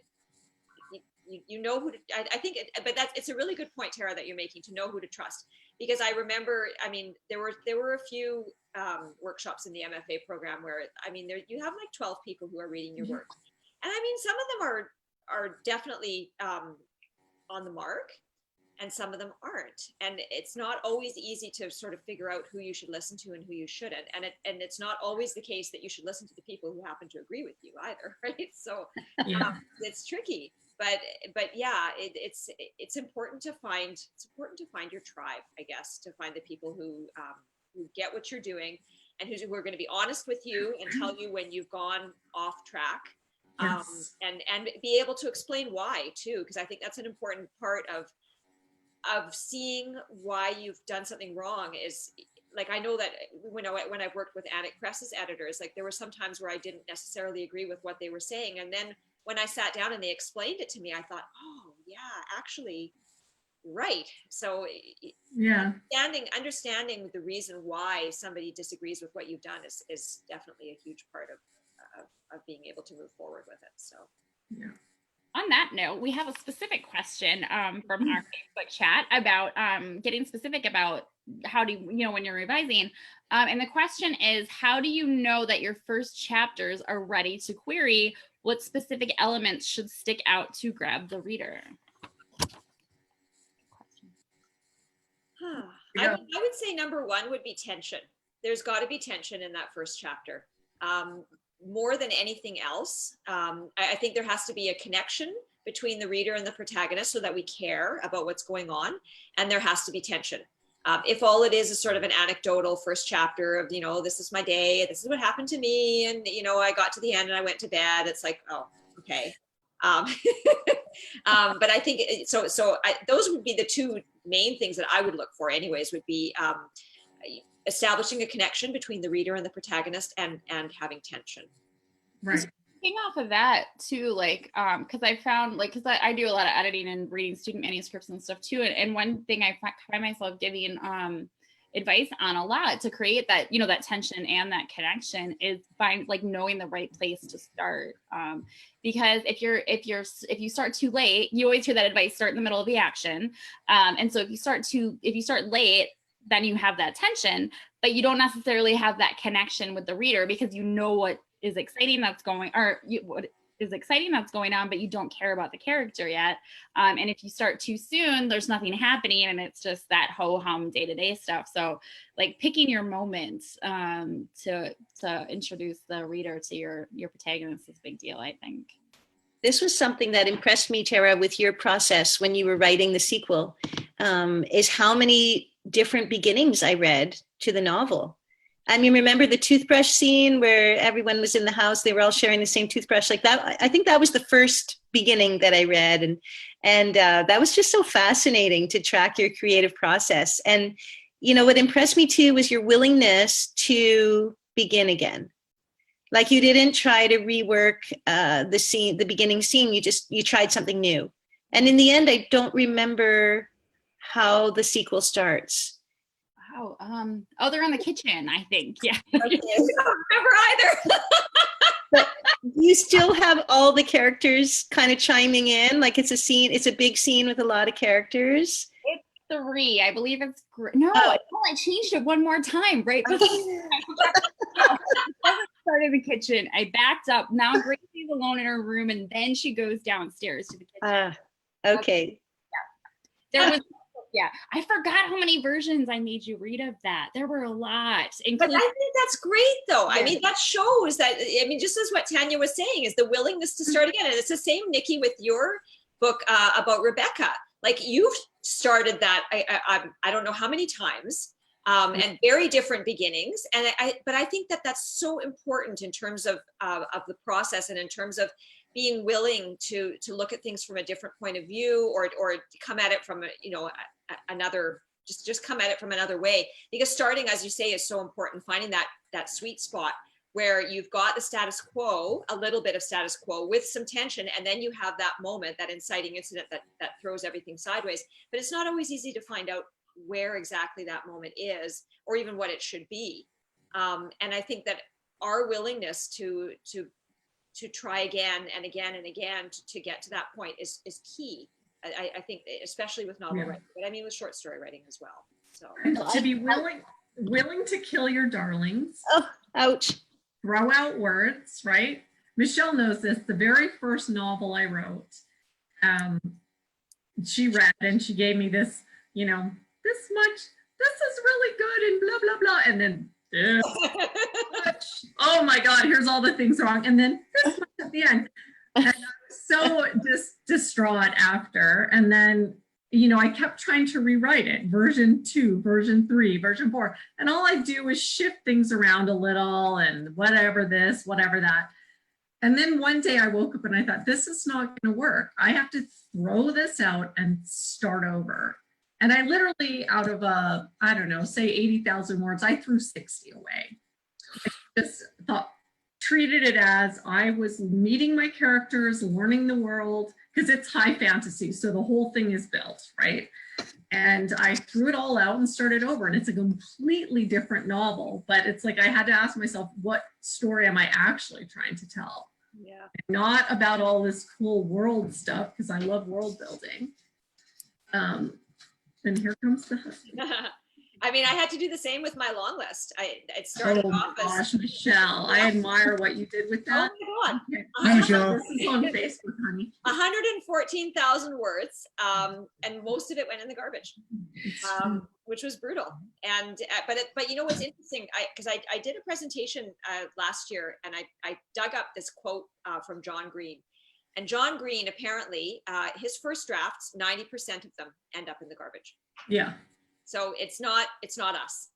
you know who to, I think, but it's a really good point, Tara, that you're making, to know who to trust. Because I remember, I mean, there were a few workshops in the MFA program where, I mean, you have like 12 people who are reading your work. And I mean, some of them are definitely on the mark, and some of them aren't. And it's not always easy to sort of figure out who you should listen to and who you shouldn't. And it's not always the case that you should listen to the people who happen to agree with you either, right? So it's tricky. But yeah, it's important to find your tribe, I guess, to find the people who get what you're doing and who are going to be honest with you and tell you when you've gone off track, and be able to explain why too, because I think that's an important part of seeing why you've done something wrong. Is like, I know that when I've worked with Attic Press's editors, like there were some times where I didn't necessarily agree with what they were saying, and then when I sat down and they explained it to me, I thought, oh yeah, actually, right. So yeah, understanding the reason why somebody disagrees with what you've done is definitely a huge part of being able to move forward with it. So yeah. On that note, we have a specific question from our Facebook chat about getting specific about how do you know when you're revising. And the question is, how do you know that your first chapters are ready to query? What specific elements should stick out to grab the reader? I would say number one would be tension. there's got to be tension in that first chapter. More than anything else, I think there has to be a connection between the reader and the protagonist so that we care about what's going on, and there has to be tension. If all it is sort of an anecdotal first chapter of, this is my day, this is what happened to me, and, I got to the end and I went to bed, it's like, oh, okay. But I think, those would be the two main things that I would look for anyways, would be establishing a connection between the reader and the protagonist, and having tension. Right. Speaking off of that too, because I found, because I do a lot of editing and reading student manuscripts and stuff too, and one thing I find myself giving advice on a lot to create that, that tension and that connection is by knowing the right place to start. Because if you start too late, you always hear that advice, start in the middle of the action. And so if you start late, then you have that tension, but you don't necessarily have that connection with the reader, because what is exciting that's going, what is exciting that's going on, but you don't care about the character yet. And if you start too soon, there's nothing happening, and it's just that ho-hum day-to-day stuff. So picking your moments to introduce the reader to your protagonist is a big deal, I think. This was something that impressed me, Tara, with your process when you were writing the sequel, is how many different beginnings I read to the novel. I mean, remember the toothbrush scene where everyone was in the house, they were all sharing the same toothbrush like that? I think that was the first beginning that I read. And that was just so fascinating to track your creative process. And, what impressed me too was your willingness to begin again. Like, you didn't try to rework the beginning scene, you tried something new. And in the end, I don't remember how the sequel starts. Wow. They're in the kitchen, I think. Yeah. I don't remember either. But you still have all the characters kind of chiming in, like it's a big scene with a lot of characters. It's 3, I believe it's no, I changed it one more time right before I started in the kitchen. I backed up. Now Gracie's alone in her room, and then she goes downstairs to the kitchen. Okay. Yeah. There was Yeah, I forgot how many versions I made you read of that. There were a lot. But I think that's great, though. Yeah. I mean, that shows that, just as what Tanya was saying, is the willingness to start again. And it's the same, Nikki, with your book about Rebecca. You've started that, I don't know how many times, and very different beginnings. And but I think that that's so important in terms of the process, and in terms of being willing to look at things from a different point of view, or come at it from another, just come at it from another way. Because starting, as you say, is so important, finding that sweet spot where you've got the status quo, a little bit of status quo with some tension, and then you have that moment, that inciting incident that throws everything sideways. But it's not always easy to find out where exactly that moment is, or even what it should be. And I think that our willingness to try again and again and again to get to that point is key. I think, especially with novel writing, but I mean with short story writing as well. So to be willing to kill your darlings. Oh, ouch. Throw out words, right? Michelle knows this. The very first novel I wrote, she read and she gave me this, this much, this is really good, and blah, blah, blah. And then this much. Oh my God, here's all the things wrong. And then this much at the end. And I was so distraught after. And then, I kept trying to rewrite it, version 2, version 3, version 4. And all I do is shift things around a little, and whatever this, whatever that. And then one day I woke up and I thought, this is not going to work. I have to throw this out and start over. And I literally, out of I don't know, say 80,000 words, I threw 60 away. I just treated it as I was meeting my characters, learning the world, because it's high fantasy. So the whole thing is built, right? And I threw it all out and started over. And it's a completely different novel, but it's like I had to ask myself, what story am I actually trying to tell? Yeah. Not about all this cool world stuff, because I love world building. And here comes the husband. I mean, I had to do the same with my long list. It started Oh my off as, gosh, Michelle, I admire what you did with oh that. my God, Okay. Hi, Michelle. This is on Facebook, honey. 114,000 words, and most of it went in the garbage, which was brutal. And but you know what's interesting? Because I did a presentation last year, and I dug up this quote from John Green. And John Green, apparently, his first drafts, 90% of them end up in the garbage. Yeah. So it's not us.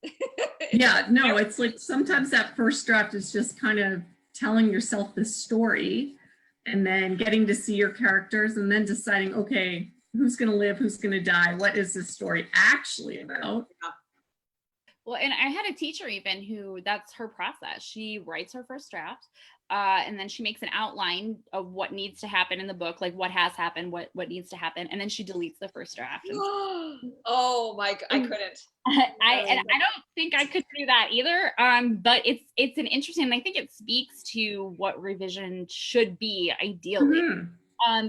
Yeah, no, it's like sometimes that first draft is just kind of telling yourself this story and then getting to see your characters and then deciding, okay, who's going to live, who's going to die, what is this story actually about? Well, and I had a teacher even who that's her process. She writes her first draft, and then she makes an outline of what needs to happen in the book, like what has happened, what needs to happen, and then she deletes the first draft. Oh my God, I couldn't. I don't think I could do that either. But it's an interesting, and I think it speaks to what revision should be ideally.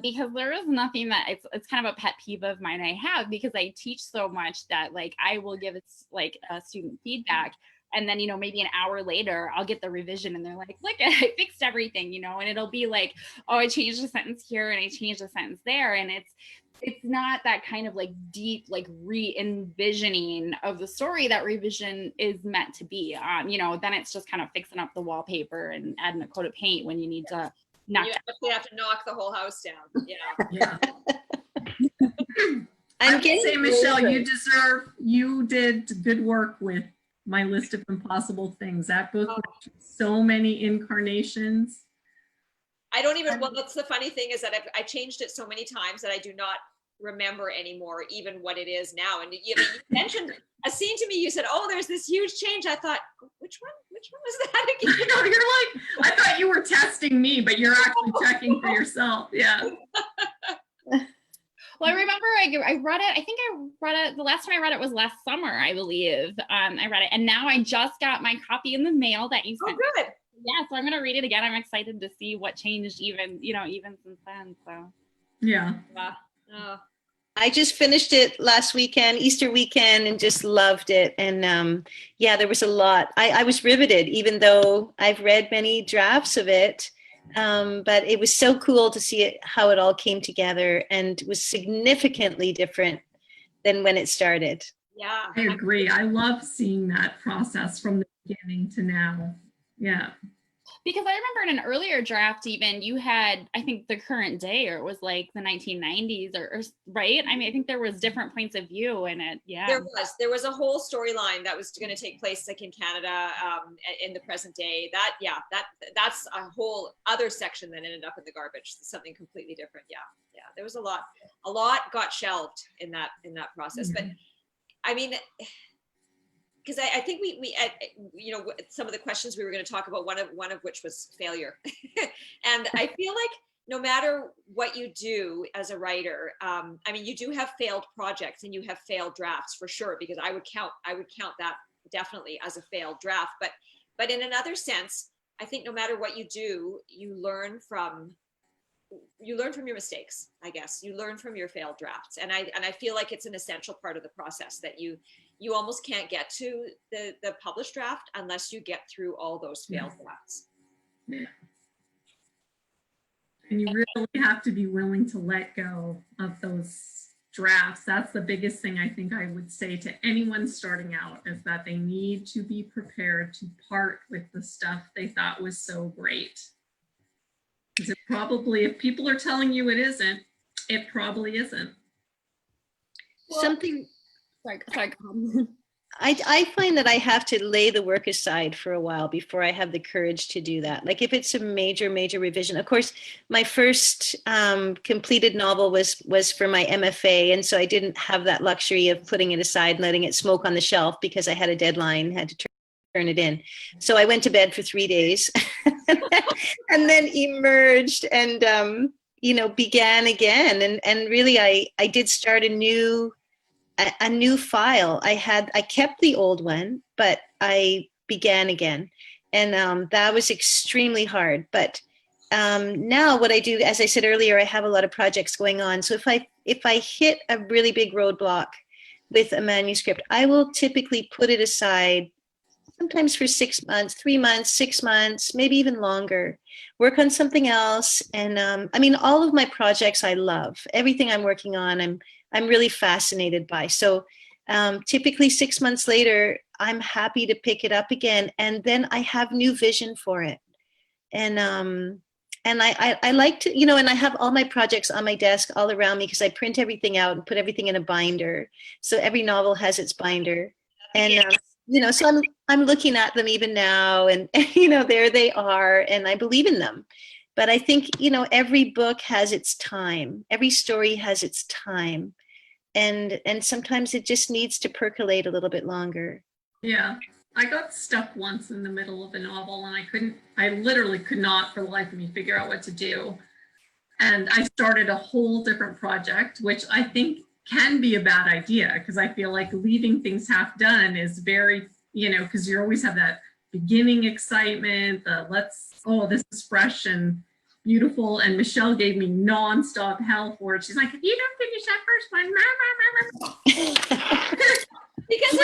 Because there is nothing that it's kind of a pet peeve of mine I have, because I teach so much that like I will give it like student feedback, and then maybe an hour later I'll get the revision and they're like, look, I fixed everything, and it'll be like, oh, I changed a sentence here and I changed a sentence there, and it's not that kind of like deep like re-envisioning of the story that revision is meant to be. Then it's just kind of fixing up the wallpaper and adding a coat of paint when you need to. You have to knock the whole house down. Yeah. I'm I would say, getting Michelle, older. you did good work with my list of impossible things. That book went through so many incarnations. I don't even, well, that's the funny thing is that I changed it so many times that I do not remember anymore even what it is now. And you mentioned a scene to me, you said, oh, there's this huge change. I thought, which one was that again? You're like, I thought you were testing me, but you're actually checking for yourself. Yeah. Well, I remember I read it. I think I read it. The last time I read it was last summer, I believe. I read it, and now I just got my copy in the mail that you sent. Oh, good. Yeah, so I'm gonna read it again. I'm excited to see what changed, even since then. So. Yeah. I just finished it last weekend, Easter weekend, and just loved it. And yeah, there was a lot. I was riveted, even though I've read many drafts of it. But it was so cool to see it, how it all came together, and was significantly different than when it started. Yeah. I agree. I love seeing that process from the beginning to now. Yeah. Because I remember in an earlier draft, even you had, I think, the current day, or it was like the 1990s, or right? I mean, I think there was different points of view in it. Yeah, there was a whole storyline that was going to take place like in Canada in the present day. That's a whole other section that ended up in the garbage. Something completely different. Yeah. There was a lot got shelved in that process. But I mean, because I think we some of the questions we were going to talk about, one of which was failure. And I feel like no matter what you do as a writer, I mean, you do have failed projects and you have failed drafts for sure, because I would count that definitely as a failed draft. But in another sense, I think no matter what you do, you learn from your mistakes. I guess you learn from your failed drafts, and I feel like it's an essential part of the process that you almost can't get to the published draft unless you get through all those failed drafts. Yeah. And you really have to be willing to let go of those drafts. That's the biggest thing I think I would say to anyone starting out, is that they need to be prepared to part with the stuff they thought was so great. Because it probably, if people are telling you it isn't, it probably isn't. Something sorry. I find that I have to lay the work aside for a while before I have the courage to do that. Like if it's a major revision, of course, my first completed novel was for my MFA. And so I didn't have that luxury of putting it aside and letting it smoke on the shelf, because I had a deadline, had to turn it in. So I went to bed for 3 days and then emerged and, began again. And really, I did start a new file. I kept the old one, but I began again. And that was extremely hard. But now what I do, as I said earlier, I have a lot of projects going on. So if I hit a really big roadblock, with a manuscript, I will typically put it aside sometimes for 6 months, 3 months, 6 months, maybe even longer, work on something else. And I mean, all of my projects I love. Everything I'm working on, I'm really fascinated by. So typically 6 months later, I'm happy to pick it up again. And then I have new vision for it. And I like to, you know, and I have all my projects on my desk all around me because I print everything out and put everything in a binder. So every novel has its binder. And you know, so I'm looking at them even now, and you know, there they are, and I believe in them. But I think, you know, every book has its time. Every story has its time. And sometimes it just needs to percolate a little bit longer. Yeah. I got stuck once in the middle of a novel and I literally could not for the life of me figure out what to do. And I started a whole different project, which I think can be a bad idea because I feel like leaving things half done is very, you know, because you always have that beginning excitement, this is fresh and beautiful. And Michelle gave me nonstop hell for it. She's like, if you don't finish that first one, Because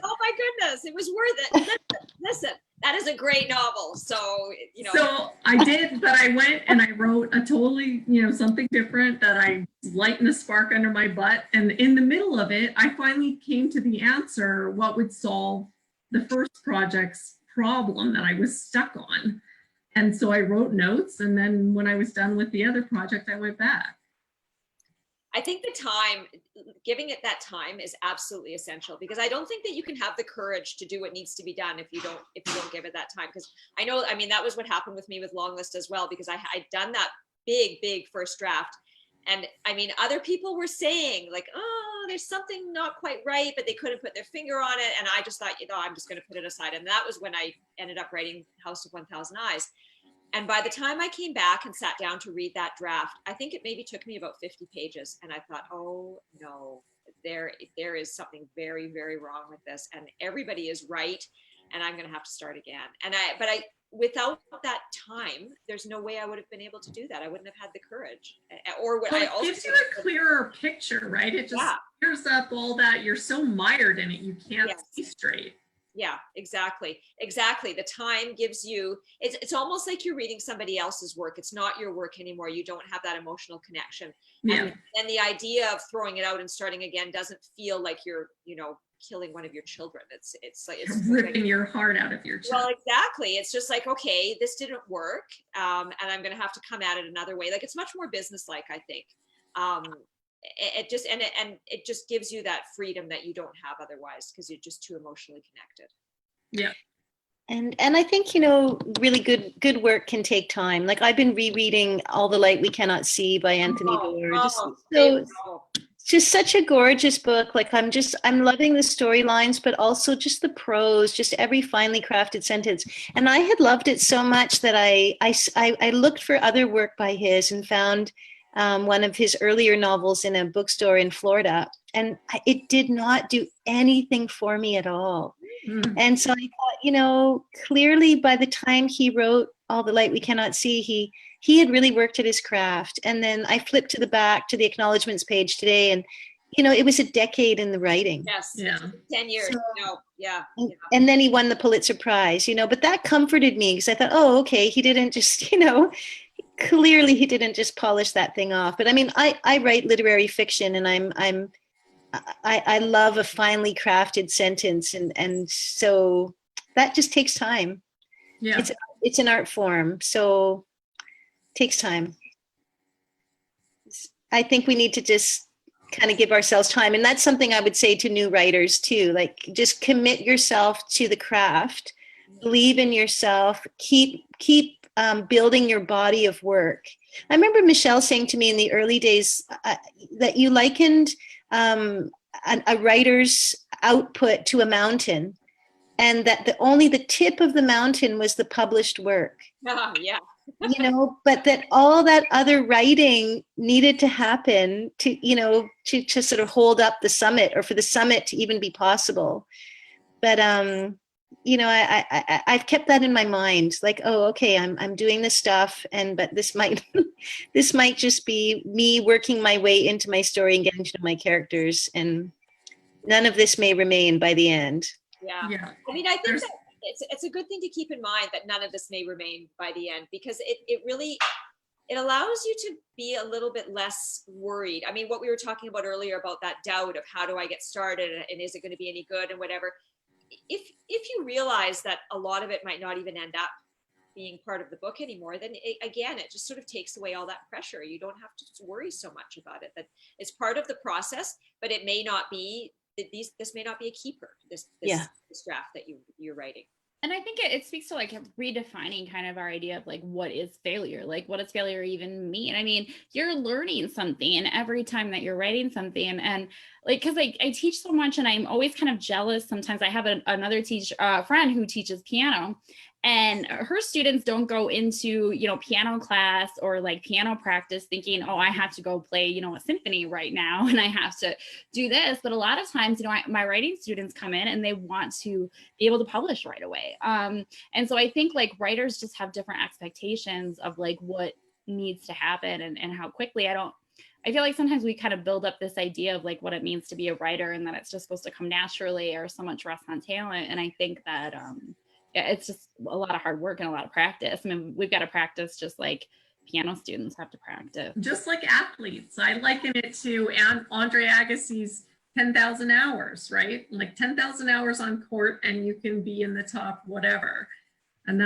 oh my goodness, it was worth it. Listen, that is a great novel. So, you know. So I did, but I went and I wrote a totally, you know, something different that I lightened a spark under my butt. And in the middle of it, I finally came to the answer, what would solve the first project's problem that I was stuck on. And so I wrote notes. And then when I was done with the other project, I went back. I think the time, giving it that time is absolutely essential, because I don't think that you can have the courage to do what needs to be done if you don't give it that time. Because I know, I mean, that was what happened with me with Long List as well, because I'd done that big first draft. And I mean, other people were saying like, oh, there's something not quite right, but they couldn't put their finger on it. And I just thought, you know, I'm just going to put it aside. And that was when I ended up writing House of 1,000 Eyes. And by the time I came back and sat down to read that draft, I think it maybe took me about 50 pages. And I thought, oh no, there is something very, very wrong with this. And everybody is right. And I'm going to have to start again. And without that time, there's no way I would have been able to do that. I wouldn't have had the courage. Or what I also gives you a clearer picture, right? It just clears up all that. You're so mired in it, you can't see straight. Yeah, exactly. The time gives you, it's almost like you're reading somebody else's work. It's not your work anymore. You don't have that emotional connection. Yeah. And the idea of throwing it out and starting again doesn't feel like you're, you know, killing one of your children. It's like it's ripping your heart out of your chest. Well, exactly. It's just like, okay, this didn't work. And I'm going to have to come at it another way. Like, it's much more businesslike, I think. It just gives you that freedom that you don't have otherwise, because you're just too emotionally connected. Yeah. And I think, you know, really good work can take time. Like, I've been rereading All the Light We Cannot See by Anthony Doerr. Just such a gorgeous book. Like, I'm loving the storylines, but also just the prose, just every finely crafted sentence. And I had loved it so much that I looked for other work by his and found one of his earlier novels in a bookstore in Florida. And it did not do anything for me at all. Mm. And so I thought, you know, clearly by the time he wrote All the Light We Cannot See, he had really worked at his craft. And then I flipped to the back to the acknowledgements page today, and, you know, it was a decade in the writing. Yes. Yeah. 10 years. So, no. Yeah. And then he won the Pulitzer Prize, you know, but that comforted me, because I thought, oh, okay, he didn't just, you know, clearly he didn't just polish that thing off. But I mean, I write literary fiction, and I love a finely crafted sentence. And so that just takes time. Yeah. It's an art form. So it takes time. I think we need to just kind of give ourselves time. And that's something I would say to new writers too. Like, just commit yourself to the craft, believe in yourself, keep building your body of work. I remember Michelle saying to me in the early days that you likened a writer's output to a mountain, and that only the tip of the mountain was the published work. Yeah. You know, but that all that other writing needed to happen to, you know, to sort of hold up the summit, or for the summit to even be possible. But you know, I've kept that in my mind, like, oh, okay, I'm doing this stuff, but this might this might just be me working my way into my story and getting to know my characters, and none of this may remain by the end. Yeah. Yeah. I mean, I think that it's a good thing to keep in mind that none of this may remain by the end, because it really, it allows you to be a little bit less worried. I mean, what we were talking about earlier about that doubt of how do I get started and is it going to be any good and whatever. If you realize that a lot of it might not even end up being part of the book anymore, then again, it just sort of takes away all that pressure. You don't have to worry so much about it. That it's part of the process, but it may not be, this may not be a keeper, this draft that you're writing. And I think it speaks to like redefining kind of our idea of like, what is failure? Like, what does failure even mean? I mean, you're learning something every time that you're writing something. And like, cause I teach so much and I'm always kind of jealous. Sometimes I have another friend who teaches piano, and her students don't go into, you know, piano class or like piano practice thinking, oh, I have to go play, you know, a symphony right now and I have to do this. But a lot of times, you know, my writing students come in and they want to be able to publish right away. And so I think like writers just have different expectations of like what needs to happen and how quickly. I feel like sometimes we kind of build up this idea of like what it means to be a writer and that it's just supposed to come naturally or so much rests on talent. And I think that, yeah, it's just a lot of hard work and a lot of practice. I mean, we've got to practice just like piano students have to practice. Just like athletes. I liken it to Andre Agassi's 10,000 hours, right? Like 10,000 hours on court and you can be in the top whatever. And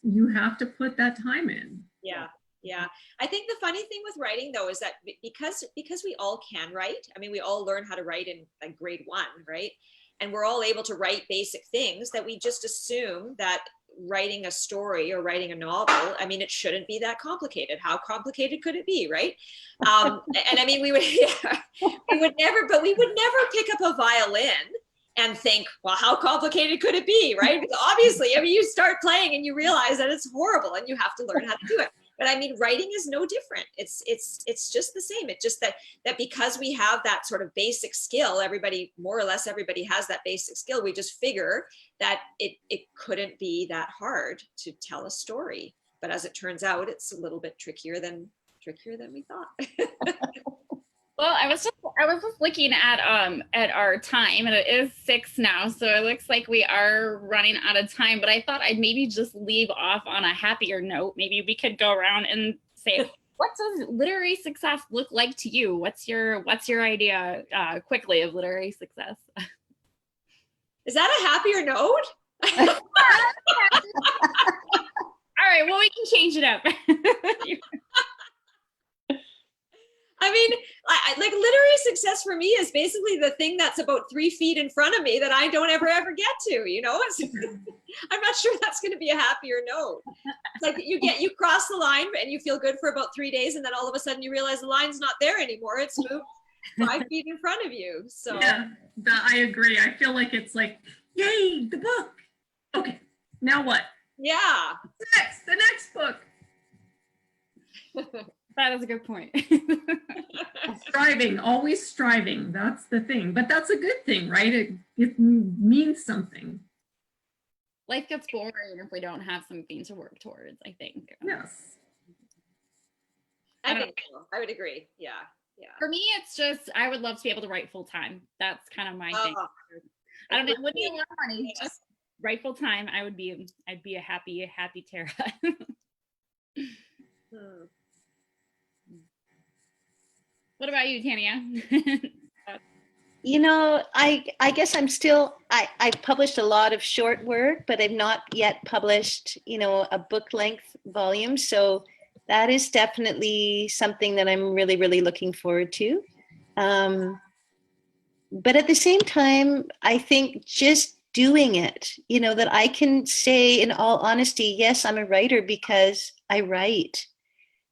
you have to put that time in. Yeah. Yeah. I think the funny thing with writing though is that because we all can write, I mean, we all learn how to write in like grade 1, right? And we're all able to write basic things, that we just assume that writing a story or writing a novel, I mean, it shouldn't be that complicated. How complicated could it be, right? And I mean, we would never pick up a violin and think, well, how complicated could it be, right? Because obviously, I mean, you start playing and you realize that it's horrible and you have to learn how to do it. But I mean, writing is no different. It's just the same. It's just that because we have that sort of basic skill, more or less everybody has that basic skill. We just figure that it couldn't be that hard to tell a story. But as it turns out, it's a little bit trickier than we thought. Well, I was just looking at our time, and it is 6 now, so it looks like we are running out of time. But I thought I'd maybe just leave off on a happier note. Maybe we could go around and say, what does literary success look like to you? What's your idea quickly of literary success? Is that a happier note? All right, well, we can change it up. I mean, like literary success for me is basically the thing that's about 3 feet in front of me that I don't ever get to, you know? I'm not sure that's going to be a happier note. It's like you cross the line and you feel good for about 3 days, and then all of a sudden you realize the line's not there anymore. It's moved 5 feet in front of you. So yeah, I agree. I feel like it's like, yay, the book. Okay, now what? Yeah. The next book. That is a good point. Striving, always striving. That's the thing. But that's a good thing, right? It means something. Life gets boring if we don't have something to work towards, I think. Yes. I think so. I would agree. Yeah. Yeah. For me, it's just, I would love to be able to write full time. That's kind of my thing. I don't know, it wouldn't be a lot of money. Just write full time. I'd be a happy Tara. What about you, Tanya? You know, I guess I've published a lot of short work, but I've not yet published, you know, a book length volume. So that is definitely something that I'm really, really looking forward to. But at the same time, I think just doing it, you know, that I can say in all honesty, yes, I'm a writer because I write.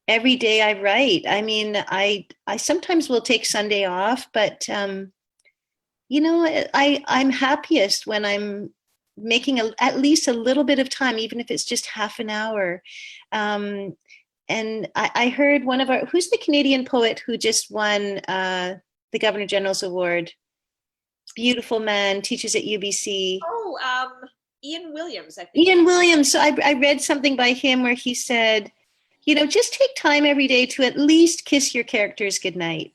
Every day I write. I mean, I sometimes will take Sunday off, but you know, I'm happiest when I'm making at least a little bit of time, even if it's just half an hour. And I heard who's the Canadian poet who just won the Governor General's Award? Beautiful man, teaches at UBC. Oh, Ian Williams, I think. Ian Williams. So I read something by him where he said, you know, just take time every day to at least kiss your characters goodnight.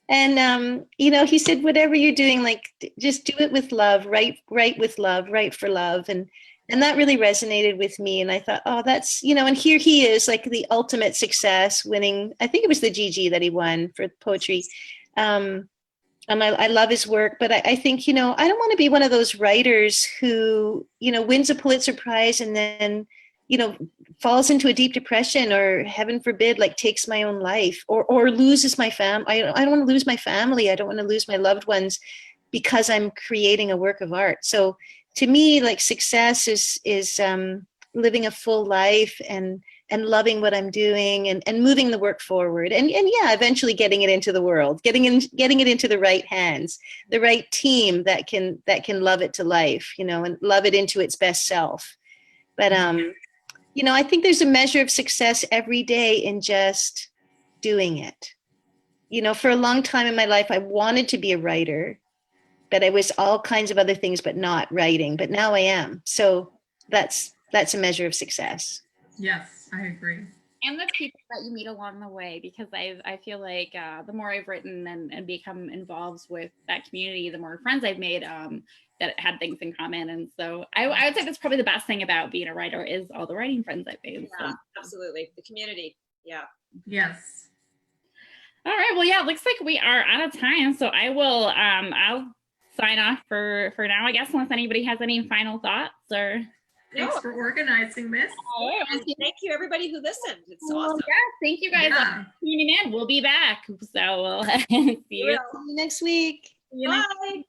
And, you know, he said, whatever you're doing, like, just do it with love, write with love, write for love. And that really resonated with me. And I thought, oh, that's, you know, and here he is, like the ultimate success, winning, I think it was the GG that he won for poetry. I love his work, but I think, you know, I don't want to be one of those writers who, you know, wins a Pulitzer Prize and then, you know, falls into a deep depression or, heaven forbid, like takes my own life or loses my family. I don't want to lose my family. I don't want to lose my loved ones because I'm creating a work of art. So to me, like, success is living a full life and loving what I'm doing and moving the work forward. And yeah, eventually getting it into the world, getting it into the right hands, the right team that can love it to life, you know, and love it into its best self. But, you know, I think there's a measure of success every day in just doing it. You know, for a long time in my life, I wanted to be a writer, but I was all kinds of other things, but not writing. But now I am. So that's a measure of success. Yes, I agree. And the people that you meet along the way, because I feel like the more I've written and become involved with that community, the more friends I've made that had things in common. And so I would say that's probably the best thing about being a writer is all the writing friends I've made. Yeah, So. absolutely. The community. Yeah. Yes. All right. Well, yeah, it looks like we are out of time. So I will, I'll sign off for now, I guess, unless anybody has any final thoughts or. Thanks for organizing this. And thank you, everybody who listened. It's awesome. Yeah, thank you guys for tuning in. We'll be back. So we'll see you Next week. Bye.